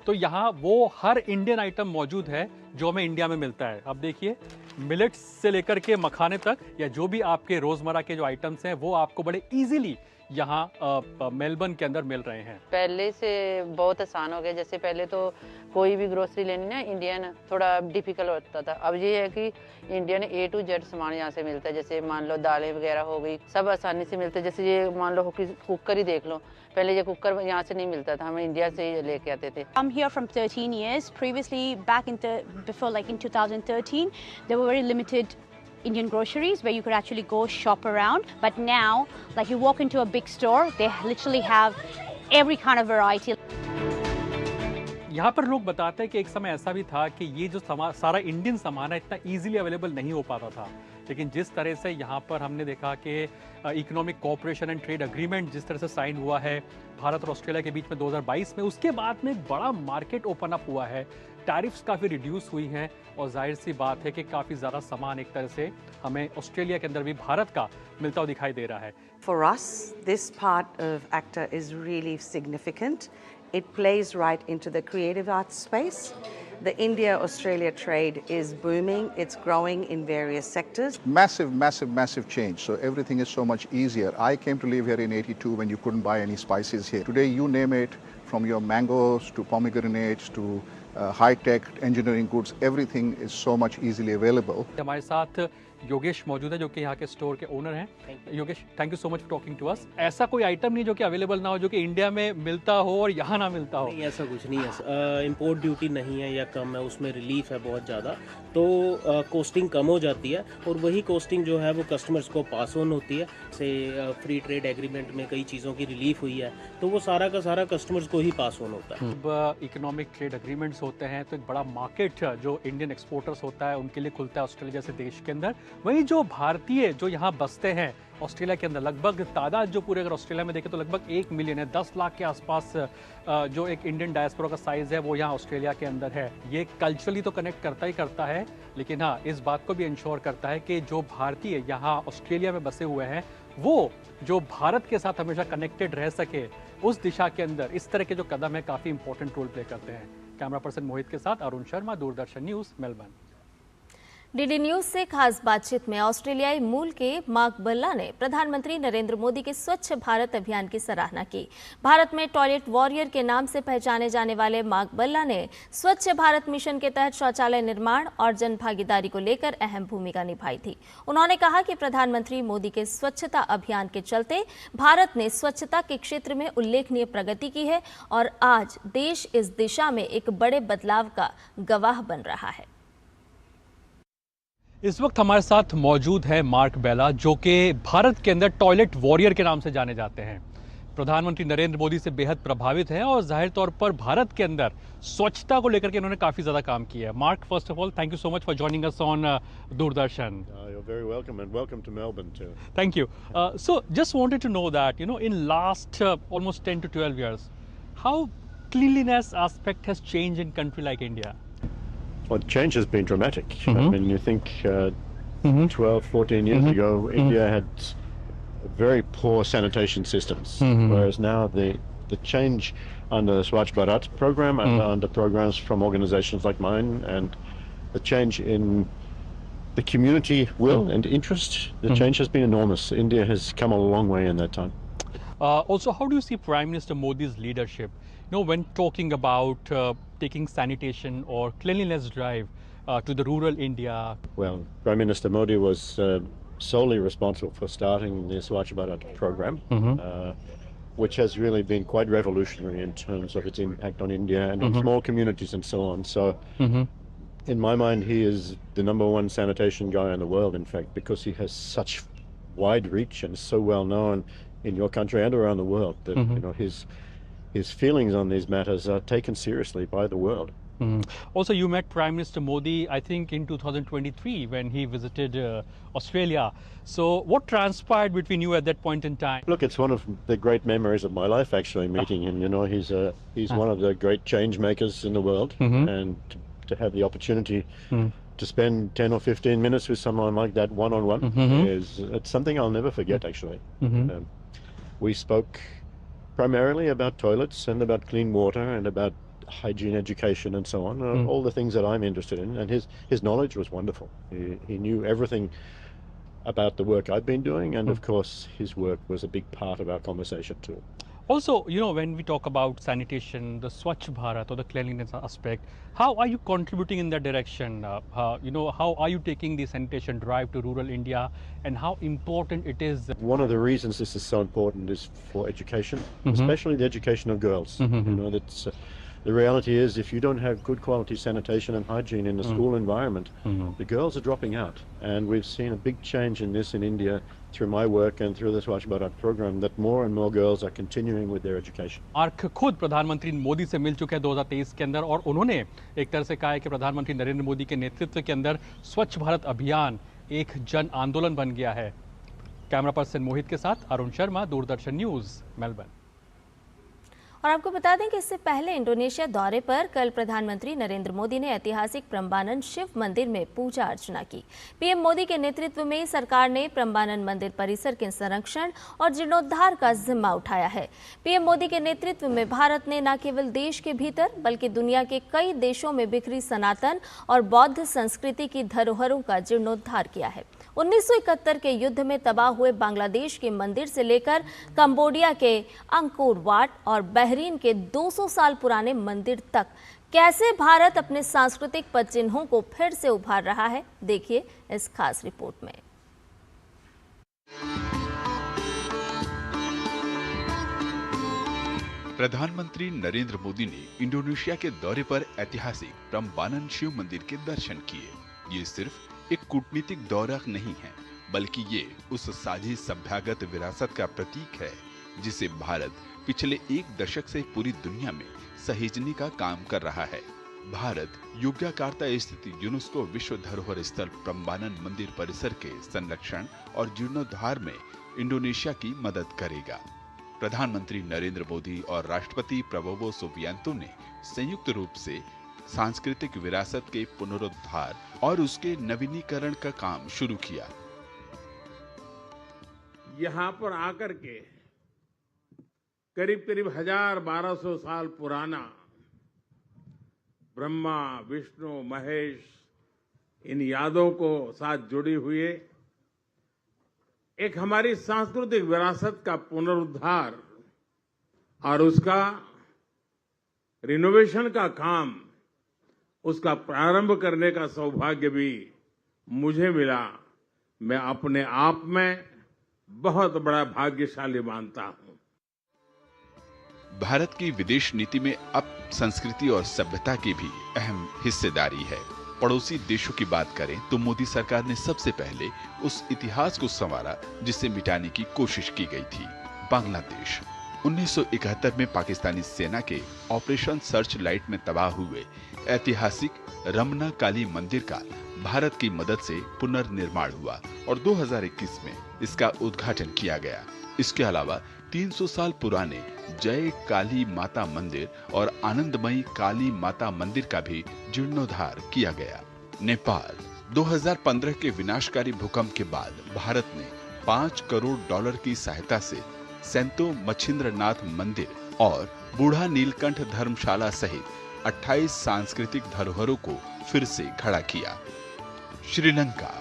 Speaker 14: तो यहाँ वो हर इंडियन आइटम मौजूद है जो हमें इंडिया में मिलता है। अब देखिए, मिलेट्स से लेकर के मखाने तक या जो भी आपके रोजमर्रा के जो आइटम्स हैं वो आपको बड़े इजीली यहाँ मेलबर्न के अंदर मिल रहे हैं।
Speaker 18: पहले से बहुत आसान हो गया। जैसे पहले तो कोई भी ग्रोसरी लेनी ना इंडियन थोड़ा डिफिकल्ट होता था। अब ये है कि इंडियन A to Z सामान यहाँ से मिलता है। जैसे मान लो दालें वगैरह हो गई, सब आसानी से मिलते हैं। जैसे ये मान लो कुकर ही देख लो, पहले ये कुकर यहाँ से नहीं मिलता था, हम इंडिया से ही लेके आते थे।
Speaker 19: I'm here from 13 years. Previously, before like in 2013, there were very limited Indian groceries where you could actually go shop around. But now, like you walk into a big store, they literally have every kind of variety.
Speaker 14: यहाँ पर लोग बताते हैं कि एक समय ऐसा भी था कि ये जो सारा इंडियन सामान है इतना इजीली अवेलेबल नहीं हो पाता था, लेकिन जिस तरह से यहाँ पर हमने देखा कि economic cooperation and trade agreement जिस तरह से साइन हुआ है भारत और ऑस्ट्रेलिया के बीच में 2022 में, उसके बाद में एक बड़ा मार्केट ओपन अप हुआ है, टैरिफ्स काफ़ी रिड्यूस हुई हैं और जाहिर सी बात है कि काफ़ी ज़्यादा सामान एक तरह से हमें ऑस्ट्रेलिया के अंदर भी भारत का मिलता हुआ दिखाई दे रहा है।
Speaker 20: For us, this part of ACTA is really significant. It plays right into the creative arts space. The India-Australia trade is booming. It's growing in various sectors.
Speaker 21: Massive, massive, massive change. So everything is so much easier. I came to live here in '82 when you couldn't buy any spices here. Today, you name it, from your mangoes to pomegranates to high-tech engineering goods, everything is so much easily available.
Speaker 14: हमारे साथ योगेश मौजूद है जो कि यहाँ के store के owner हैं। Yogesh, thank you so much for talking to us. ऐसा कोई आइटम नहीं जो कि अवेलेबल ना हो, जो कि इंडिया में मिलता हो और यहाँ ना मिलता हो?
Speaker 22: नहीं, ऐसा कुछ नहीं है। इंपोर्ट ड्यूटी नहीं है या कम है, उसमें रिलीफ है बहुत ज़्यादा, तो कॉस्टिंग कम हो जाती है और वही कॉस्टिंग जो है वो कस्टमर्स को पास ऑन होती है। से फ्री ट्रेड एग्रीमेंट में कई चीज़ों की रिलीफ हुई है, तो वो सारा का सारा कस्टमर्स को ही पास ऑन होता है।
Speaker 14: अब इकोनॉमिक ट्रेड एग्रीमेंट्स होते हैं तो एक बड़ा मार्केट जो इंडियन एक्सपोर्टर्स होता है उनके लिए खुलता है ऑस्ट्रेलिया जैसे देश के अंदर। वहीं जो भारतीय जो यहाँ बसते हैं ऑस्ट्रेलिया के अंदर, लगभग तादाद जो पूरे अगर ऑस्ट्रेलिया में देखें तो लगभग 1 मिलियन है, 10 लाख के आसपास जो एक इंडियन डायस्पोरा का साइज़ है वो यहाँ ऑस्ट्रेलिया के अंदर है। ये कल्चरली तो कनेक्ट करता ही करता है, लेकिन हाँ इस बात को भी इंश्योर करता है कि जो भारतीय यहाँ ऑस्ट्रेलिया में बसे हुए हैं वो जो भारत के साथ हमेशा कनेक्टेड रह सके, उस दिशा के अंदर इस तरह के जो कदम है काफ़ी इंपॉर्टेंट रोल प्ले करते हैं। कैमरा पर्सन मोहित के साथ Arun Sharma, Doordarshan news, Melbourne.
Speaker 1: DD news से खास बातचीत में ऑस्ट्रेलियाई मूल के मार्क बल्ला ने प्रधानमंत्री नरेंद्र मोदी के स्वच्छ भारत अभियान की सराहना की। भारत में टॉयलेट वॉरियर के नाम से पहचाने जाने वाले मार्क बल्ला ने स्वच्छ भारत मिशन के तहत शौचालय निर्माण और जन भागीदारी को लेकर अहम भूमिका निभाई थी। उन्होंने कहा कि प्रधानमंत्री मोदी के स्वच्छता अभियान के चलते भारत ने स्वच्छता के क्षेत्र में उल्लेखनीय प्रगति की है और आज देश इस दिशा में एक बड़े बदलाव का गवाह बन रहा है।
Speaker 14: इस वक्त हमारे साथ मौजूद है मार्क बेला, जो कि भारत के अंदर टॉयलेट वॉरियर के नाम से जाने जाते हैं। प्रधानमंत्री नरेंद्र मोदी से बेहद प्रभावित हैं और जाहिर तौर पर भारत के अंदर स्वच्छता को लेकर के इन्होंने काफ़ी ज़्यादा काम किया है। Mark, first of all thank you so much for joining us on Doordarshan.
Speaker 23: You're very welcome and welcome to Melbourne too.
Speaker 14: Thank you. So just wanted to know that, in last almost 10 to 12 years, how cleanliness aspect has changed in country like India?
Speaker 23: Well, change has been dramatic. I mean, you think 12, 14 years ago, India had very poor sanitation systems, whereas now the change under the Swachh Bharat program and under programs from organizations like mine and the change in the community will and interest, the change has been enormous. India has come a long way in that time.
Speaker 14: Also, how do you see Prime Minister Modi's leadership? When talking about taking sanitation or cleanliness drive to the rural India?
Speaker 23: Well, Prime Minister Modi was solely responsible for starting the Swachh Bharat program, which has really been quite revolutionary in terms of its impact on India and on small communities and so on. So, in my mind, he is the #1 sanitation guy in the world, in fact, because he has such wide reach and is so well known in your country and around the world that his feelings on these matters are taken seriously by the world.
Speaker 14: Also, you met Prime Minister Modi, I think, in 2023 when he visited Australia. So, what transpired between you at that point in time?
Speaker 23: Look, it's one of the great memories of my life, actually, meeting him. He's one of the great change makers in the world, and to have the opportunity to spend 10 or 15 minutes with someone like that one-on-one it's something I'll never forget, actually. We spoke primarily about toilets and about clean water and about hygiene education and so on, all the things that I'm interested in, and his knowledge was wonderful. He knew everything about the work I've been doing, and of course his work was a big part of our conversation too.
Speaker 14: Also, when we talk about sanitation, the Swachh Bharat or the cleanliness aspect, how are you contributing in that direction? How are you taking the sanitation drive to rural India, and how important it is?
Speaker 23: One of the reasons this is so important is for education, especially the education of girls. That's the reality is, if you don't have good quality sanitation and hygiene in the school environment, the girls are dropping out. And we've seen a big change in this in India through my work and through the Swachh Bharat program, that more and more girls are continuing with their education.
Speaker 14: Arc खुद प्रधानमंत्री मोदी से मिल चुके हैं 2023 के अंदर, और उन्होंने एक तरह से कहा है कि प्रधानमंत्री नरेंद्र मोदी के नेतृत्व के अंदर स्वच्छ भारत अभियान एक जन आंदोलन बन गया है। कैमरा पर्सन मोहित के साथ अरुण शर्मा, दूरदर्शन न्यूज, मेलबर्न।
Speaker 1: और आपको बता दें कि इससे पहले इंडोनेशिया दौरे पर कल प्रधानमंत्री नरेंद्र मोदी ने ऐतिहासिक प्रम्बानन शिव मंदिर में पूजा अर्चना की। पीएम मोदी के नेतृत्व में सरकार ने प्रम्बानन मंदिर परिसर के संरक्षण और जीर्णोद्धार का जिम्मा उठाया है। पीएम मोदी के नेतृत्व में भारत ने न केवल देश के भीतर बल्कि दुनिया के कई देशों में बिखरी सनातन और बौद्ध संस्कृति की धरोहरों का जीर्णोद्धार किया है। 1971 के युद्ध में तबाह हुए बांग्लादेश के मंदिर से लेकर कंबोडिया के अंकोर वाट और बहरीन के 200 साल पुराने मंदिर तक कैसे भारत अपने सांस्कृतिक पदचिन्हों को फिर से उभार रहा है, देखिए इस खास रिपोर्ट में।
Speaker 2: प्रधानमंत्री नरेंद्र मोदी ने इंडोनेशिया के दौरे पर ऐतिहासिक प्रम्बानन शिव मंदिर के दर्शन किए। ये सिर्फ एक कूटनीतिक दौरा नहीं है, बल्कि ये उस साझी सभ्यगत विरासत का प्रतीक है जिसे भारत पिछले एक दशक से पूरी दुनिया में सहेजने का काम कर रहा है। भारत योग्याकार्ता स्थित यूनेस्को विश्व धरोहर स्थल प्रम्बानन मंदिर परिसर के संरक्षण और जीर्णोद्धार में इंडोनेशिया की मदद करेगा। प्रधानमंत्री नरेंद्र मोदी और राष्ट्रपति प्रबोवो सुबियांतो ने संयुक्त रूप से सांस्कृतिक विरासत के पुनरुद्धार और उसके नवीनीकरण का काम शुरू किया।
Speaker 3: यहाँ पर आकर के करीब 1200 साल पुराना ब्रह्मा, विष्णु, महेश, इन यादों को साथ जुड़ी हुई एक हमारी सांस्कृतिक विरासत का पुनरुद्धार और उसका रिनोवेशन का काम, उसका प्रारंभ करने का सौभाग्य भी मुझे मिला। मैं अपने आप में बहुत बड़ा भाग्यशाली मानता हूं।
Speaker 2: भारत की विदेश नीति में अब संस्कृति और सभ्यता की भी अहम हिस्सेदारी है। पड़ोसी देशों की बात करें तो मोदी सरकार ने सबसे पहले उस इतिहास को संवारा जिसे मिटाने की कोशिश की गई थी। बांग्लादेश 1971 में पाकिस्तानी सेना के ऑपरेशन सर्च लाइट में तबाह हुए ऐतिहासिक रमना काली मंदिर का भारत की मदद से पुनर्निर्माण हुआ और 2021 में इसका उद्घाटन किया गया। इसके अलावा 300 साल पुराने जय काली माता मंदिर और आनंदमयी काली माता मंदिर का भी जीर्णोद्धार किया गया। नेपाल 2015 के विनाशकारी भूकंप के बाद भारत ने $5 करोड़ की सहायता से सेंतो मच्छिंद्रनाथ मंदिर और बूढ़ा नीलकंठ धर्मशाला सहित 28 सांस्कृतिक धरोहरों को फिर से खड़ा किया। श्रीलंका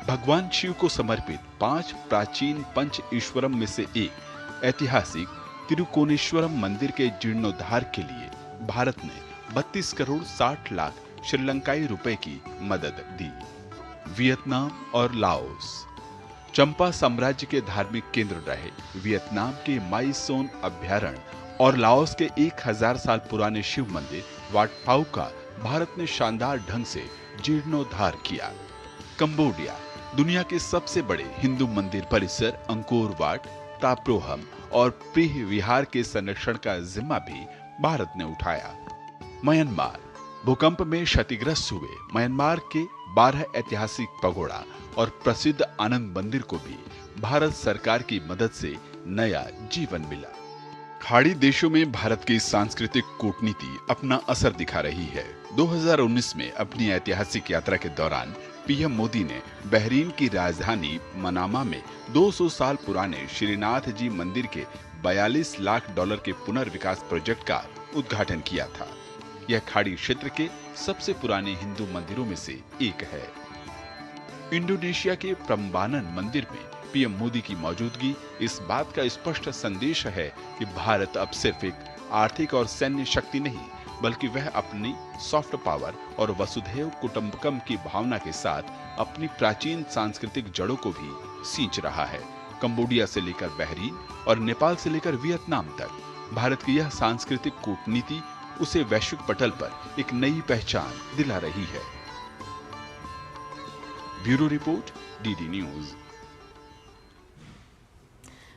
Speaker 2: भगवान शिव को समर्पित 5 प्राचीन पंच ईश्वरम में से एक ऐतिहासिक तिरुकोणेश्वरम मंदिर के जीर्णोद्धार के लिए भारत ने 32 करोड़ 60 लाख श्रीलंकाई रुपए की मदद दी। वियतनाम और लाओस चंपा साम्राज्य के धार्मिक केंद्र रहे वियतनाम के माई सोन अभ्यारण्य और लाओस के 1000 साल पुराने शिव मंदिर वाट पाउ का भारत ने शानदार ढंग से जीर्णोद्धार किया। कंबोडिया दुनिया के सबसे बड़े हिंदू मंदिर परिसर अंकोर वाट, ताप्रोहम और प्रीह विहार के संरक्षण का जिम्मा भी भारत ने उठाया। म्यांमार भूकंप में क्षतिग्रस्त हुए म्यांमार के 12 ऐतिहासिक पगोड़ा और प्रसिद्ध आनंद मंदिर को भी भारत सरकार की मदद से नया जीवन मिला। खाड़ी देशों में भारत की सांस्कृतिक कूटनीति अपना असर दिखा रही है। 2019 में अपनी ऐतिहासिक यात्रा के दौरान पीएम मोदी ने बहरीन की राजधानी मनामा में 200 साल पुराने श्रीनाथ जी मंदिर के $42 लाख के पुनर्विकास प्रोजेक्ट का उद्घाटन किया था। यह खाड़ी क्षेत्र के सबसे पुराने हिंदू मंदिरों में से एक है। इंडोनेशिया के प्रम्बानन मंदिर में पीएम मोदी की मौजूदगी इस बात का स्पष्ट संदेश है कि भारत अब सिर्फ एक आर्थिक और सैन्य शक्ति नहीं, बल्कि वह अपनी सॉफ्ट पावर और वसुधैव कुटुंबकम की भावना के साथ अपनी प्राचीन सांस्कृतिक जड़ों को भी सींच रहा है। कंबोडिया से लेकर बहरीन और नेपाल से लेकर वियतनाम तक भारत की यह सांस्कृतिक कूटनीति उसे वैश्विक पटल पर एक नई पहचान दिला रही है। Bureau report, DD news.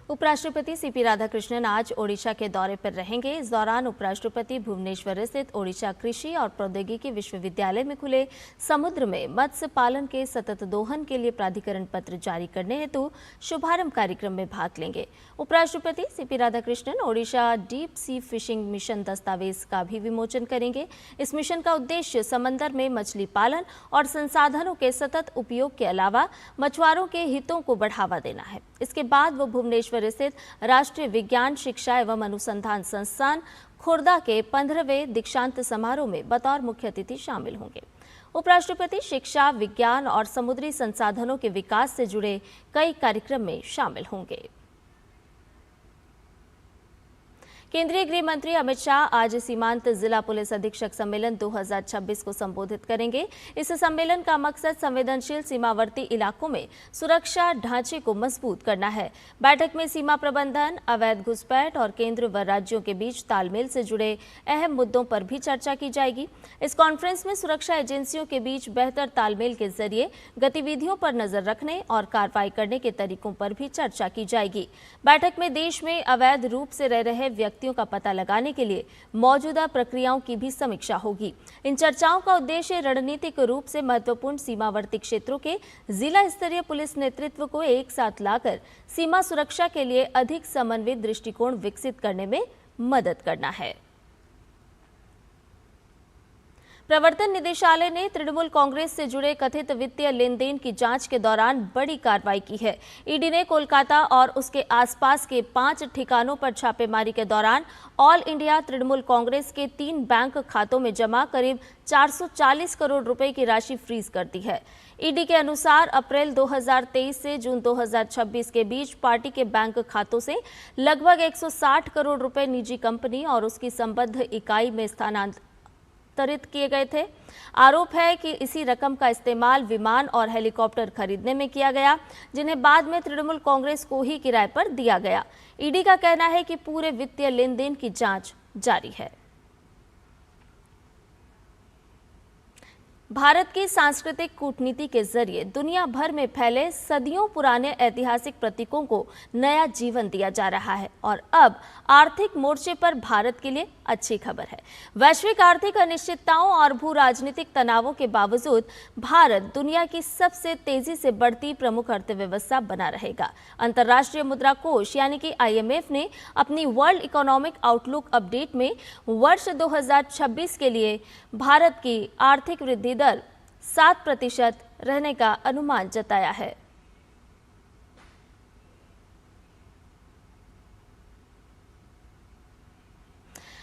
Speaker 1: उपराष्ट्रपति सीपी राधाकृष्णन आज ओडिशा के दौरे पर रहेंगे। इस दौरान उपराष्ट्रपति भुवनेश्वर स्थित ओडिशा कृषि और प्रौद्योगिकी विश्वविद्यालय में खुले समुद्र में मत्स्य पालन के सतत दोहन के लिए प्राधिकरण पत्र जारी करने हेतु शुभारंभ कार्यक्रम में भाग लेंगे। उपराष्ट्रपति CP Radhakrishnan Odisha deep sea fishing mission दस्तावेज का भी विमोचन करेंगे। इस मिशन का उद्देश्य समंदर में मछली पालन और संसाधनों के सतत उपयोग के अलावा मछुआरों के हितों को बढ़ावा देना है। इसके बाद वो भुवनेश्वर स्थित राष्ट्रीय विज्ञान शिक्षा एवं अनुसंधान संस्थान खुर्दा के 15वें दीक्षांत समारोह में बतौर मुख्य अतिथि शामिल होंगे। उपराष्ट्रपति शिक्षा, विज्ञान और समुद्री संसाधनों के विकास से जुड़े कई कार्यक्रम में शामिल होंगे। केंद्रीय गृह मंत्री अमित शाह आज सीमांत जिला पुलिस अधीक्षक सम्मेलन 2026 को संबोधित करेंगे। इस सम्मेलन का मकसद संवेदनशील सीमावर्ती इलाकों में सुरक्षा ढांचे को मजबूत करना है। बैठक में सीमा प्रबंधन, अवैध घुसपैठ और केंद्र व राज्यों के बीच तालमेल से जुड़े अहम मुद्दों पर भी चर्चा की जाएगी। इस कॉन्फ्रेंस में सुरक्षा एजेंसियों के बीच बेहतर तालमेल के जरिए गतिविधियों पर नजर रखने और कार्रवाई करने के तरीकों पर भी चर्चा की जाएगी। बैठक में देश में अवैध रूप से रह रहे व्यक्तियों का पता लगाने के लिए मौजूदा प्रक्रियाओं की भी समीक्षा होगी। इन चर्चाओं का उद्देश्य रणनीतिक रूप से महत्वपूर्ण सीमावर्ती क्षेत्रों के जिला स्तरीय पुलिस नेतृत्व को एक साथ लाकर सीमा सुरक्षा के लिए अधिक समन्वित दृष्टिकोण विकसित करने में मदद करना है। प्रवर्तन निदेशालय ने तृणमूल कांग्रेस से जुड़े कथित वित्तीय लेन देन की जांच के दौरान बड़ी कार्रवाई की है। ईडी ने कोलकाता और उसके आसपास के 5 ठिकानों पर छापेमारी के दौरान ऑल इंडिया तृणमूल कांग्रेस के 3 बैंक खातों में जमा करीब 440 करोड़ रुपए की राशि फ्रीज कर दी है। ईडी के अनुसार अप्रैल 2023 से जून 2026 के बीच पार्टी के बैंक खातों से लगभग 160 करोड़ रुपए निजी कंपनी और उसकी संबद्ध इकाई में स्थानांतरित किए गए थे। आरोप है कि इसी रकम का इस्तेमाल विमान और हेलीकॉप्टर खरीदने में किया गया, जिन्हें बाद में तृणमूल कांग्रेस को ही किराए पर दिया गया। ईडी का कहना है कि पूरे वित्तीय लेन देन की जांच जारी है। भारत की सांस्कृतिक कूटनीति के जरिए दुनिया भर में फैले सदियों पुराने ऐतिहासिक प्रतीकों को नया जीवन दिया जा रहा है और अब आर्थिक मोर्चे पर भारत के लिए अच्छी खबर है। वैश्विक आर्थिक अनिश्चितताओं और भू राजनीतिक तनावों के बावजूद भारत दुनिया की सबसे तेजी से बढ़ती प्रमुख अर्थव्यवस्था बना रहेगा। अंतर्राष्ट्रीय मुद्रा कोष यानी कि IMF ने अपनी वर्ल्ड इकोनॉमिक आउटलुक अपडेट में वर्ष 2026 के लिए भारत की आर्थिक वृद्धि दर 7% रहने का अनुमान जताया है।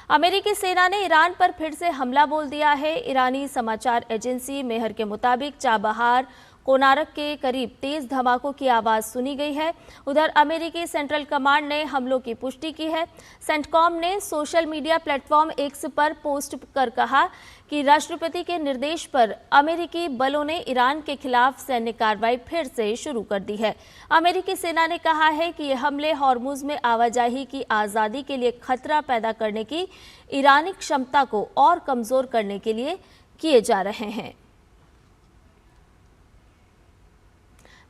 Speaker 1: अमेरिकी सेना ने ईरान पर फिर से हमला बोल दिया है। ईरानी समाचार एजेंसी मेहर के मुताबिक चाबहार कोनारक के करीब तेज धमाकों की आवाज सुनी गई है। उधर अमेरिकी सेंट्रल कमांड ने हमलों की पुष्टि की है। सेंटकॉम ने सोशल मीडिया प्लेटफॉर्म एक्स पर पोस्ट कर कहा कि राष्ट्रपति के निर्देश पर अमेरिकी बलों ने ईरान के खिलाफ सैन्य कार्रवाई फिर से शुरू कर दी है। अमेरिकी सेना ने कहा है कि ये हमले हॉर्मुज में आवाजाही की आज़ादी के लिए खतरा पैदा करने की ईरानी क्षमता को और कमजोर करने के लिए किए जा रहे हैं।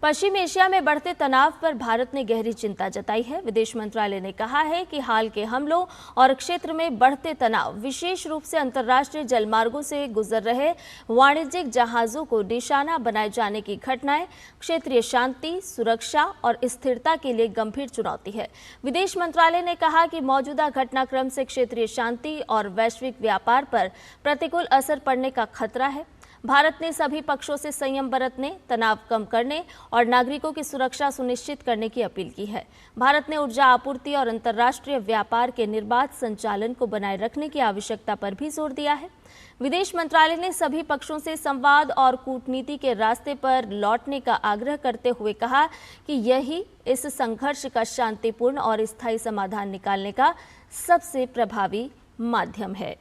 Speaker 1: पश्चिम एशिया में बढ़ते तनाव पर भारत ने गहरी चिंता जताई है। विदेश मंत्रालय ने कहा है कि हाल के हमलों और क्षेत्र में बढ़ते तनाव, विशेष रूप से अंतर्राष्ट्रीय जलमार्गों से गुजर रहे वाणिज्यिक जहाजों को निशाना बनाए जाने की घटनाएं क्षेत्रीय शांति, सुरक्षा और स्थिरता के लिए गंभीर चुनौती है। विदेश मंत्रालय ने कहा कि मौजूदा घटनाक्रम से क्षेत्रीय शांति और वैश्विक व्यापार पर प्रतिकूल असर पड़ने का खतरा है। भारत ने सभी पक्षों से संयम बरतने, तनाव कम करने और नागरिकों की सुरक्षा सुनिश्चित करने की अपील की है। भारत ने ऊर्जा आपूर्ति और अंतर्राष्ट्रीय व्यापार के निर्बाध संचालन को बनाए रखने की आवश्यकता पर भी जोर दिया है। विदेश मंत्रालय ने सभी पक्षों से संवाद और कूटनीति के रास्ते पर लौटने का आग्रह करते हुए कहा कि यही इस संघर्ष का शांतिपूर्ण और स्थायी समाधान निकालने का सबसे प्रभावी माध्यम है।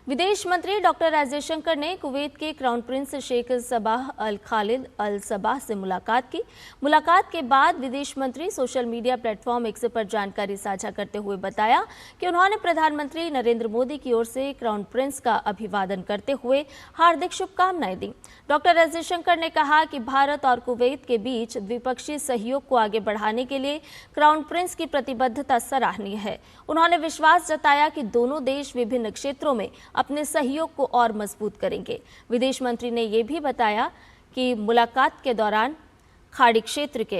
Speaker 1: विदेश मंत्री डॉक्टर एस जयशंकर ने कुवैत के क्राउन प्रिंस शेख सबाह अल खालिद अल सबाह से मुलाकात की। मुलाकात के बाद विदेश मंत्री सोशल मीडिया प्लेटफॉर्म एक्स पर जानकारी साझा करते हुए बताया कि उन्होंने प्रधानमंत्री नरेंद्र मोदी की ओर से क्राउन प्रिंस का अभिवादन करते हुए हार्दिक शुभकामनाएं दी। डॉक्टर एस जयशंकर ने कहा कि भारत और कुवैत के बीच द्विपक्षीय सहयोग को आगे बढ़ाने के लिए क्राउन प्रिंस की प्रतिबद्धता सराहनीय है। उन्होंने विश्वास जताया कि दोनों देश विभिन्न क्षेत्रों में अपने सहयोग को और मजबूत करेंगे। विदेश मंत्री ने यह भी बताया कि मुलाकात के दौरान खाड़ी क्षेत्र के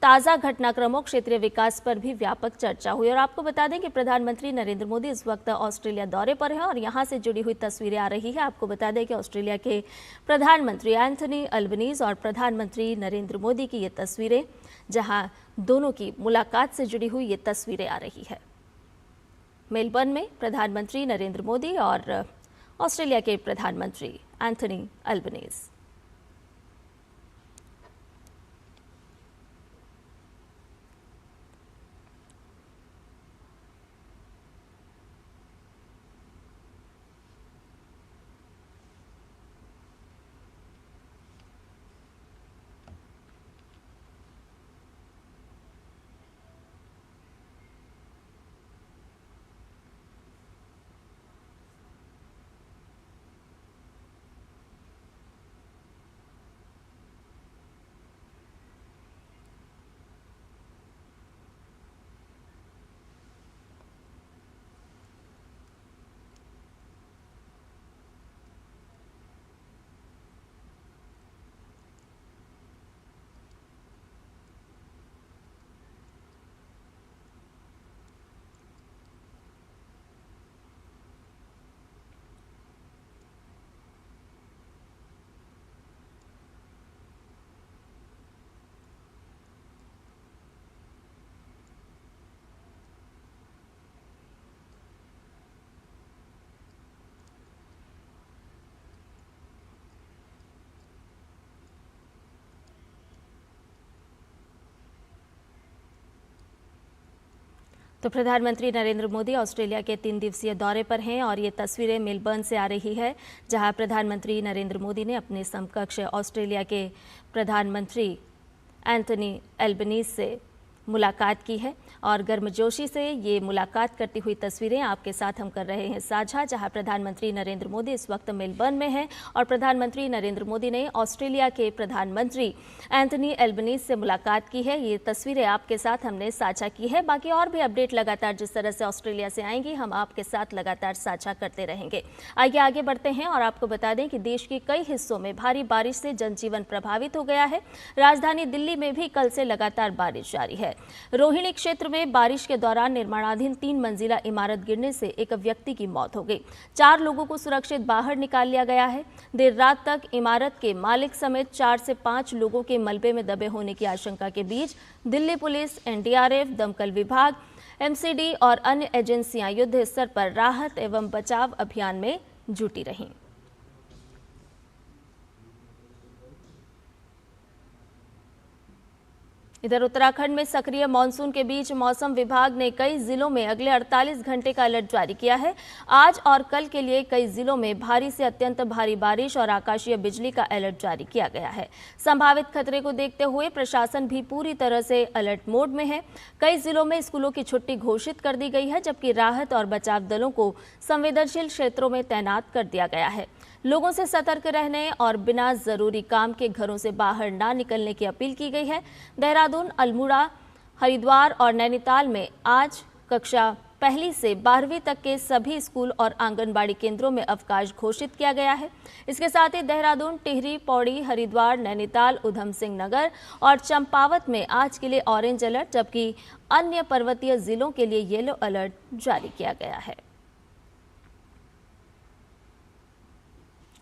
Speaker 1: ताज़ा घटनाक्रमों, क्षेत्रीय विकास पर भी व्यापक चर्चा हुई। और आपको बता दें कि प्रधानमंत्री नरेंद्र मोदी इस वक्त ऑस्ट्रेलिया दौरे पर हैं और यहां से जुड़ी हुई तस्वीरें आ रही है। आपको बता दें कि ऑस्ट्रेलिया के प्रधानमंत्री एंथनी अल्बनीज और प्रधानमंत्री नरेंद्र मोदी की ये तस्वीरें, जहां दोनों की मुलाकात से जुड़ी हुई ये तस्वीरें आ रही है। मेलबर्न में प्रधानमंत्री नरेंद्र मोदी और ऑस्ट्रेलिया के प्रधानमंत्री एंथनी अल्बनीज। तो प्रधानमंत्री नरेंद्र मोदी ऑस्ट्रेलिया के 3 दिवसीय दौरे पर हैं और ये तस्वीरें मेलबर्न से आ रही है, जहां प्रधानमंत्री नरेंद्र मोदी ने अपने समकक्ष ऑस्ट्रेलिया के प्रधानमंत्री एंथनी अल्बनीज से मुलाकात की है। और गर्मजोशी से ये मुलाकात करती हुई तस्वीरें आपके साथ हम कर रहे हैं साझा, जहां प्रधानमंत्री नरेंद्र मोदी इस वक्त मेलबर्न में हैं और प्रधानमंत्री नरेंद्र मोदी ने ऑस्ट्रेलिया के प्रधानमंत्री एंथनी अल्बनीज से मुलाकात की है। ये तस्वीरें आपके साथ हमने साझा की है। बाकी और भी अपडेट लगातार जिस तरह से ऑस्ट्रेलिया से आएंगी, हम आपके साथ लगातार साझा करते रहेंगे। आइए आगे बढ़ते हैं और आपको बता दें कि देश के कई हिस्सों में भारी बारिश से जनजीवन प्रभावित हो गया है। राजधानी दिल्ली में भी कल से लगातार बारिश जारी है। रोहिणी क्षेत्र में बारिश के दौरान निर्माणाधीन 3 मंजिला इमारत गिरने से एक व्यक्ति की मौत हो गई। 4 लोगों को सुरक्षित बाहर निकाल लिया गया है। देर रात तक इमारत के मालिक समेत 4 से 5 लोगों के मलबे में दबे होने की आशंका के बीच दिल्ली पुलिस, एनडीआरएफ, दमकल विभाग, एमसीडी और अन्य एजेंसियां युद्ध स्तर पर राहत एवं बचाव अभियान में जुटी रहीं। इधर उत्तराखंड में सक्रिय मानसून के बीच मौसम विभाग ने कई जिलों में अगले 48 घंटे का अलर्ट जारी किया है। आज और कल के लिए कई जिलों में भारी से अत्यंत भारी बारिश और आकाशीय बिजली का अलर्ट जारी किया गया है। संभावित खतरे को देखते हुए प्रशासन भी पूरी तरह से अलर्ट मोड में है। कई जिलों में स्कूलों की छुट्टी घोषित कर दी गई है, जबकि राहत और बचाव दलों को संवेदनशील क्षेत्रों में तैनात कर दिया गया है। लोगों से सतर्क रहने और बिना जरूरी काम के घरों से बाहर ना निकलने की अपील की गई है। देहरादून, अल्मोड़ा, हरिद्वार और नैनीताल में आज कक्षा 1 से 12वीं तक के सभी स्कूल और आंगनबाड़ी केंद्रों में अवकाश घोषित किया गया है। इसके साथ ही देहरादून, टिहरी, पौड़ी, हरिद्वार, नैनीताल, उधम सिंह नगर और चंपावत में आज के लिए ऑरेंज अलर्ट, जबकि अन्य पर्वतीय जिलों के लिए येलो अलर्ट जारी किया गया है।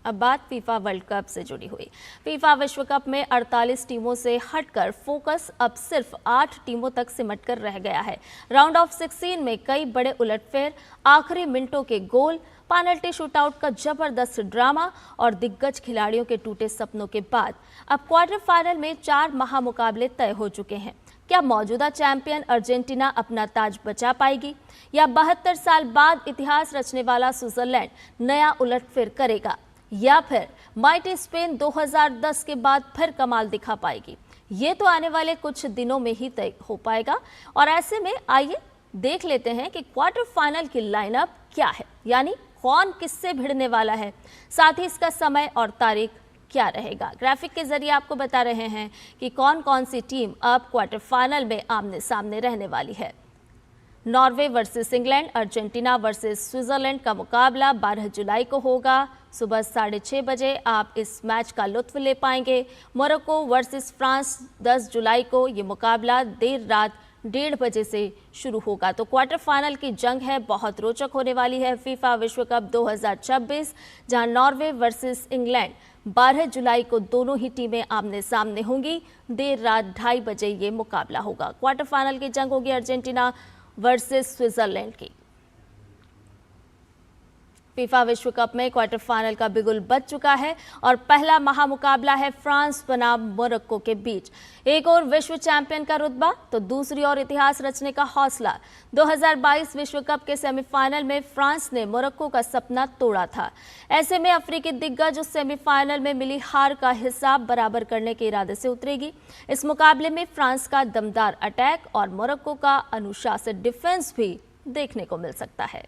Speaker 1: अब बात फीफा वर्ल्ड कप से जुड़ी हुई। फीफा विश्व कप में 48 टीमों से हटकर फोकस अब सिर्फ 8 टीमों तक सिमटकर रह गया है। राउंड ऑफ 16 में कई बड़े उलटफेर, आखिरी मिनटों के गोल, पेनल्टी शूटआउट का जबरदस्त ड्रामा और दिग्गज खिलाड़ियों के टूटे सपनों के बाद अब क्वार्टर फाइनल में 4 महामुकाबले तय हो चुके हैं। क्या मौजूदा चैंपियन अर्जेंटीना अपना ताज बचा पाएगी या 72 साल बाद इतिहास रचने वाला स्विट्जरलैंड नया उलटफेर करेगा, या फिर माइटी स्पेन 2010 के बाद फिर कमाल दिखा पाएगी? ये तो आने वाले कुछ दिनों में ही तय हो पाएगा। और ऐसे में आइए देख लेते हैं कि क्वार्टर फाइनल की लाइनअप क्या है, यानी कौन किससे भिड़ने वाला है, साथ ही इसका समय और तारीख क्या रहेगा। ग्राफिक के जरिए आपको बता रहे हैं कि कौन कौन सी टीम अब क्वार्टर फाइनल में आमने सामने रहने वाली है। Norway versus England, Argentina versus Switzerland का मुकाबला 12 जुलाई को होगा। सुबह 6:30 बजे आप इस मैच का लुत्फ ले पाएंगे। मोरक्को वर्सेस फ्रांस 10 जुलाई को ये मुकाबला देर रात 1:30 बजे से शुरू होगा। तो क्वार्टर फाइनल की जंग है, बहुत रोचक होने वाली है फीफा विश्व कप 2026, जहां नॉर्वे वर्सेस इंग्लैंड 12 जुलाई को दोनों ही टीमें आमने सामने होंगी। देर रात 2:30 बजे ये मुकाबला होगा। क्वार्टर फाइनल की जंग होगी अर्जेंटीना वर्सेस स्विट्जरलैंड की। फीफा विश्व कप में क्वार्टर फाइनल का बिगुल बज चुका है और पहला महामुकाबला है फ्रांस बनाम मोरक्को के बीच। एक और विश्व चैंपियन का रुतबा तो दूसरी ओर इतिहास रचने का हौसला। 2022 विश्व कप के सेमीफाइनल में फ्रांस ने मोरक्को का सपना तोड़ा था। ऐसे में अफ्रीकी दिग्गज उस सेमीफाइनल में मिली हार का हिसाब बराबर करने के इरादे से उतरेगी। इस मुकाबले में फ्रांस का दमदार अटैक और मोरक्को का अनुशासित डिफेंस भी देखने को मिल सकता है।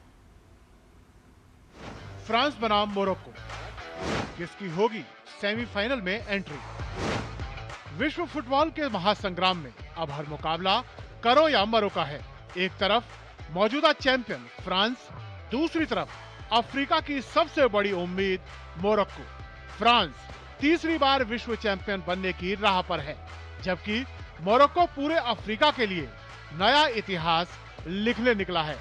Speaker 4: फ्रांस बनाम मोरक्को, किसकी होगी सेमीफाइनल में एंट्री? विश्व फुटबॉल के महासंग्राम में अब हर मुकाबला करो या मरो का है। एक तरफ मौजूदा चैंपियन फ्रांस, दूसरी तरफ अफ्रीका की सबसे बड़ी उम्मीद मोरक्को। फ्रांस तीसरी बार विश्व चैंपियन बनने की राह पर है, जबकि मोरक्को पूरे अफ्रीका के लिए नया इतिहास लिखने निकला है।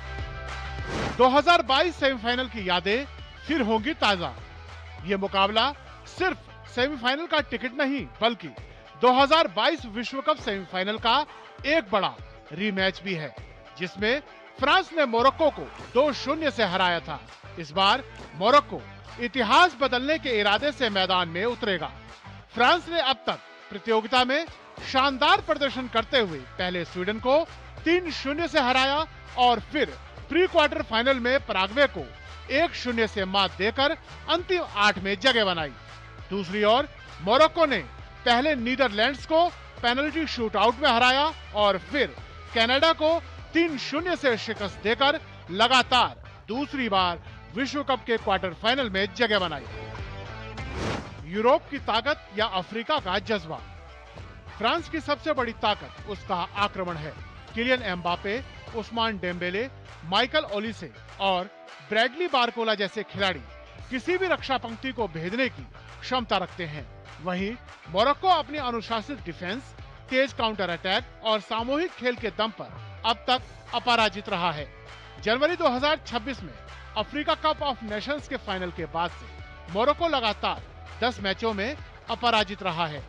Speaker 4: 2022 सेमीफाइनल की यादें फिर होंगी ताजा। ये मुकाबला सिर्फ सेमीफाइनल का टिकट नहीं, बल्कि 2022 विश्व कप सेमीफाइनल का एक बड़ा रीमैच भी है, जिसमें फ्रांस ने मोरक्को को 2-0 से हराया था। इस बार मोरक्को इतिहास बदलने के इरादे से मैदान में उतरेगा। फ्रांस ने अब तक प्रतियोगिता में शानदार प्रदर्शन करते हुए पहले स्वीडन को 3-0 से हराया और फिर प्री क्वार्टर फाइनल में पराग्वे को 1-0 से मात देकर अंतिम 8 में जगह बनाई। दूसरी ओर मोरक्को ने पहले नीदरलैंड्स को पेनल्टी शूटआउट में हराया और फिर कनाडा को 3-0 से शिकस्त देकर लगातार दूसरी बार विश्व कप के क्वार्टर फाइनल में जगह बनाई। यूरोप की ताकत या अफ्रीका का जज्बा? फ्रांस की सबसे बड़ी ताकत उसका आक्रमण है। Kylian Mbappe, Ousmane Dembele, Michael Olise और ब्रैडली बारकोला जैसे खिलाड़ी किसी भी रक्षा पंक्ति को भेदने की क्षमता रखते हैं। वहीं मोरक्को अपनी अनुशासित डिफेंस, तेज काउंटर अटैक और सामूहिक खेल के दम पर अब तक अपराजित रहा है। जनवरी 2026 में अफ्रीका कप ऑफ नेशंस के फाइनल के बाद से मोरक्को लगातार 10 मैचों में अपराजित रहा है।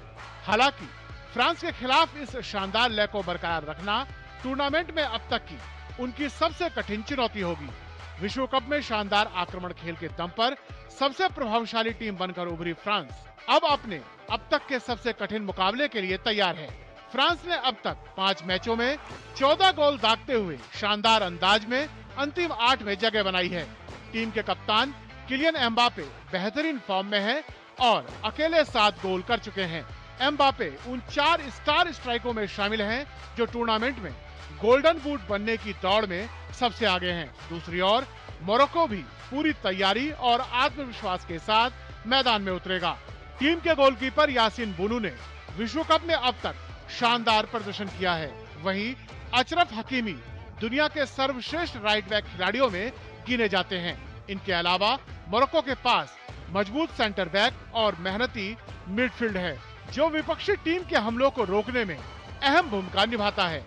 Speaker 4: हालांकि फ्रांस के खिलाफ इस शानदार लय को बरकरार रखना टूर्नामेंट में अब तक की उनकी सबसे कठिन चुनौती होगी। विश्व कप में शानदार आक्रमण खेल के दम पर सबसे प्रभावशाली टीम बनकर उभरी फ्रांस अब अपने अब तक के सबसे कठिन मुकाबले के लिए तैयार है। फ्रांस ने अब तक 5 मैचों में 14 गोल दागते हुए शानदार अंदाज में अंतिम 8 में जगह बनाई है। टीम के कप्तान किलियन एम्बापे बेहतरीन फॉर्म में है और अकेले 7 गोल कर चुके हैं। एम्बापे उन 4 स्टार स्ट्राइकों में शामिल हैं जो टूर्नामेंट में गोल्डन बूट बनने की दौड़ में सबसे आगे हैं। दूसरी ओर मोरक्को भी पूरी तैयारी और आत्मविश्वास के साथ मैदान में उतरेगा। टीम के गोलकीपर यासीन बुनू ने विश्व कप में अब तक शानदार प्रदर्शन किया है। वहीं अशरफ हकीमी दुनिया के सर्वश्रेष्ठ राइट बैक खिलाड़ियों में गिने जाते हैं। इनके अलावा मोरक्को के पास मजबूत सेंटर बैक और मेहनती मिडफील्ड है, जो विपक्षी टीम के हमलों को रोकने में अहम भूमिका निभाता है।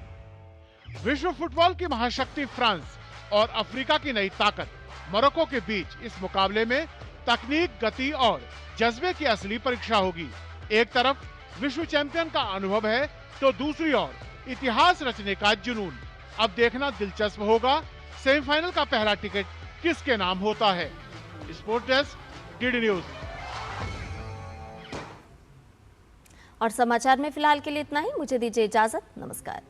Speaker 4: विश्व फुटबॉल की महाशक्ति फ्रांस और अफ्रीका की नई ताकत मोरक्को के बीच इस मुकाबले में तकनीक, गति और जज्बे की असली परीक्षा होगी। एक तरफ विश्व चैंपियन का अनुभव है तो दूसरी ओर इतिहास रचने का जुनून। अब देखना दिलचस्प होगा सेमीफाइनल का पहला टिकट किसके नाम होता है। Sports desk, DD news.
Speaker 1: और समाचार में फिलहाल के लिए इतना ही। मुझे दीजिए इजाजत। नमस्कार।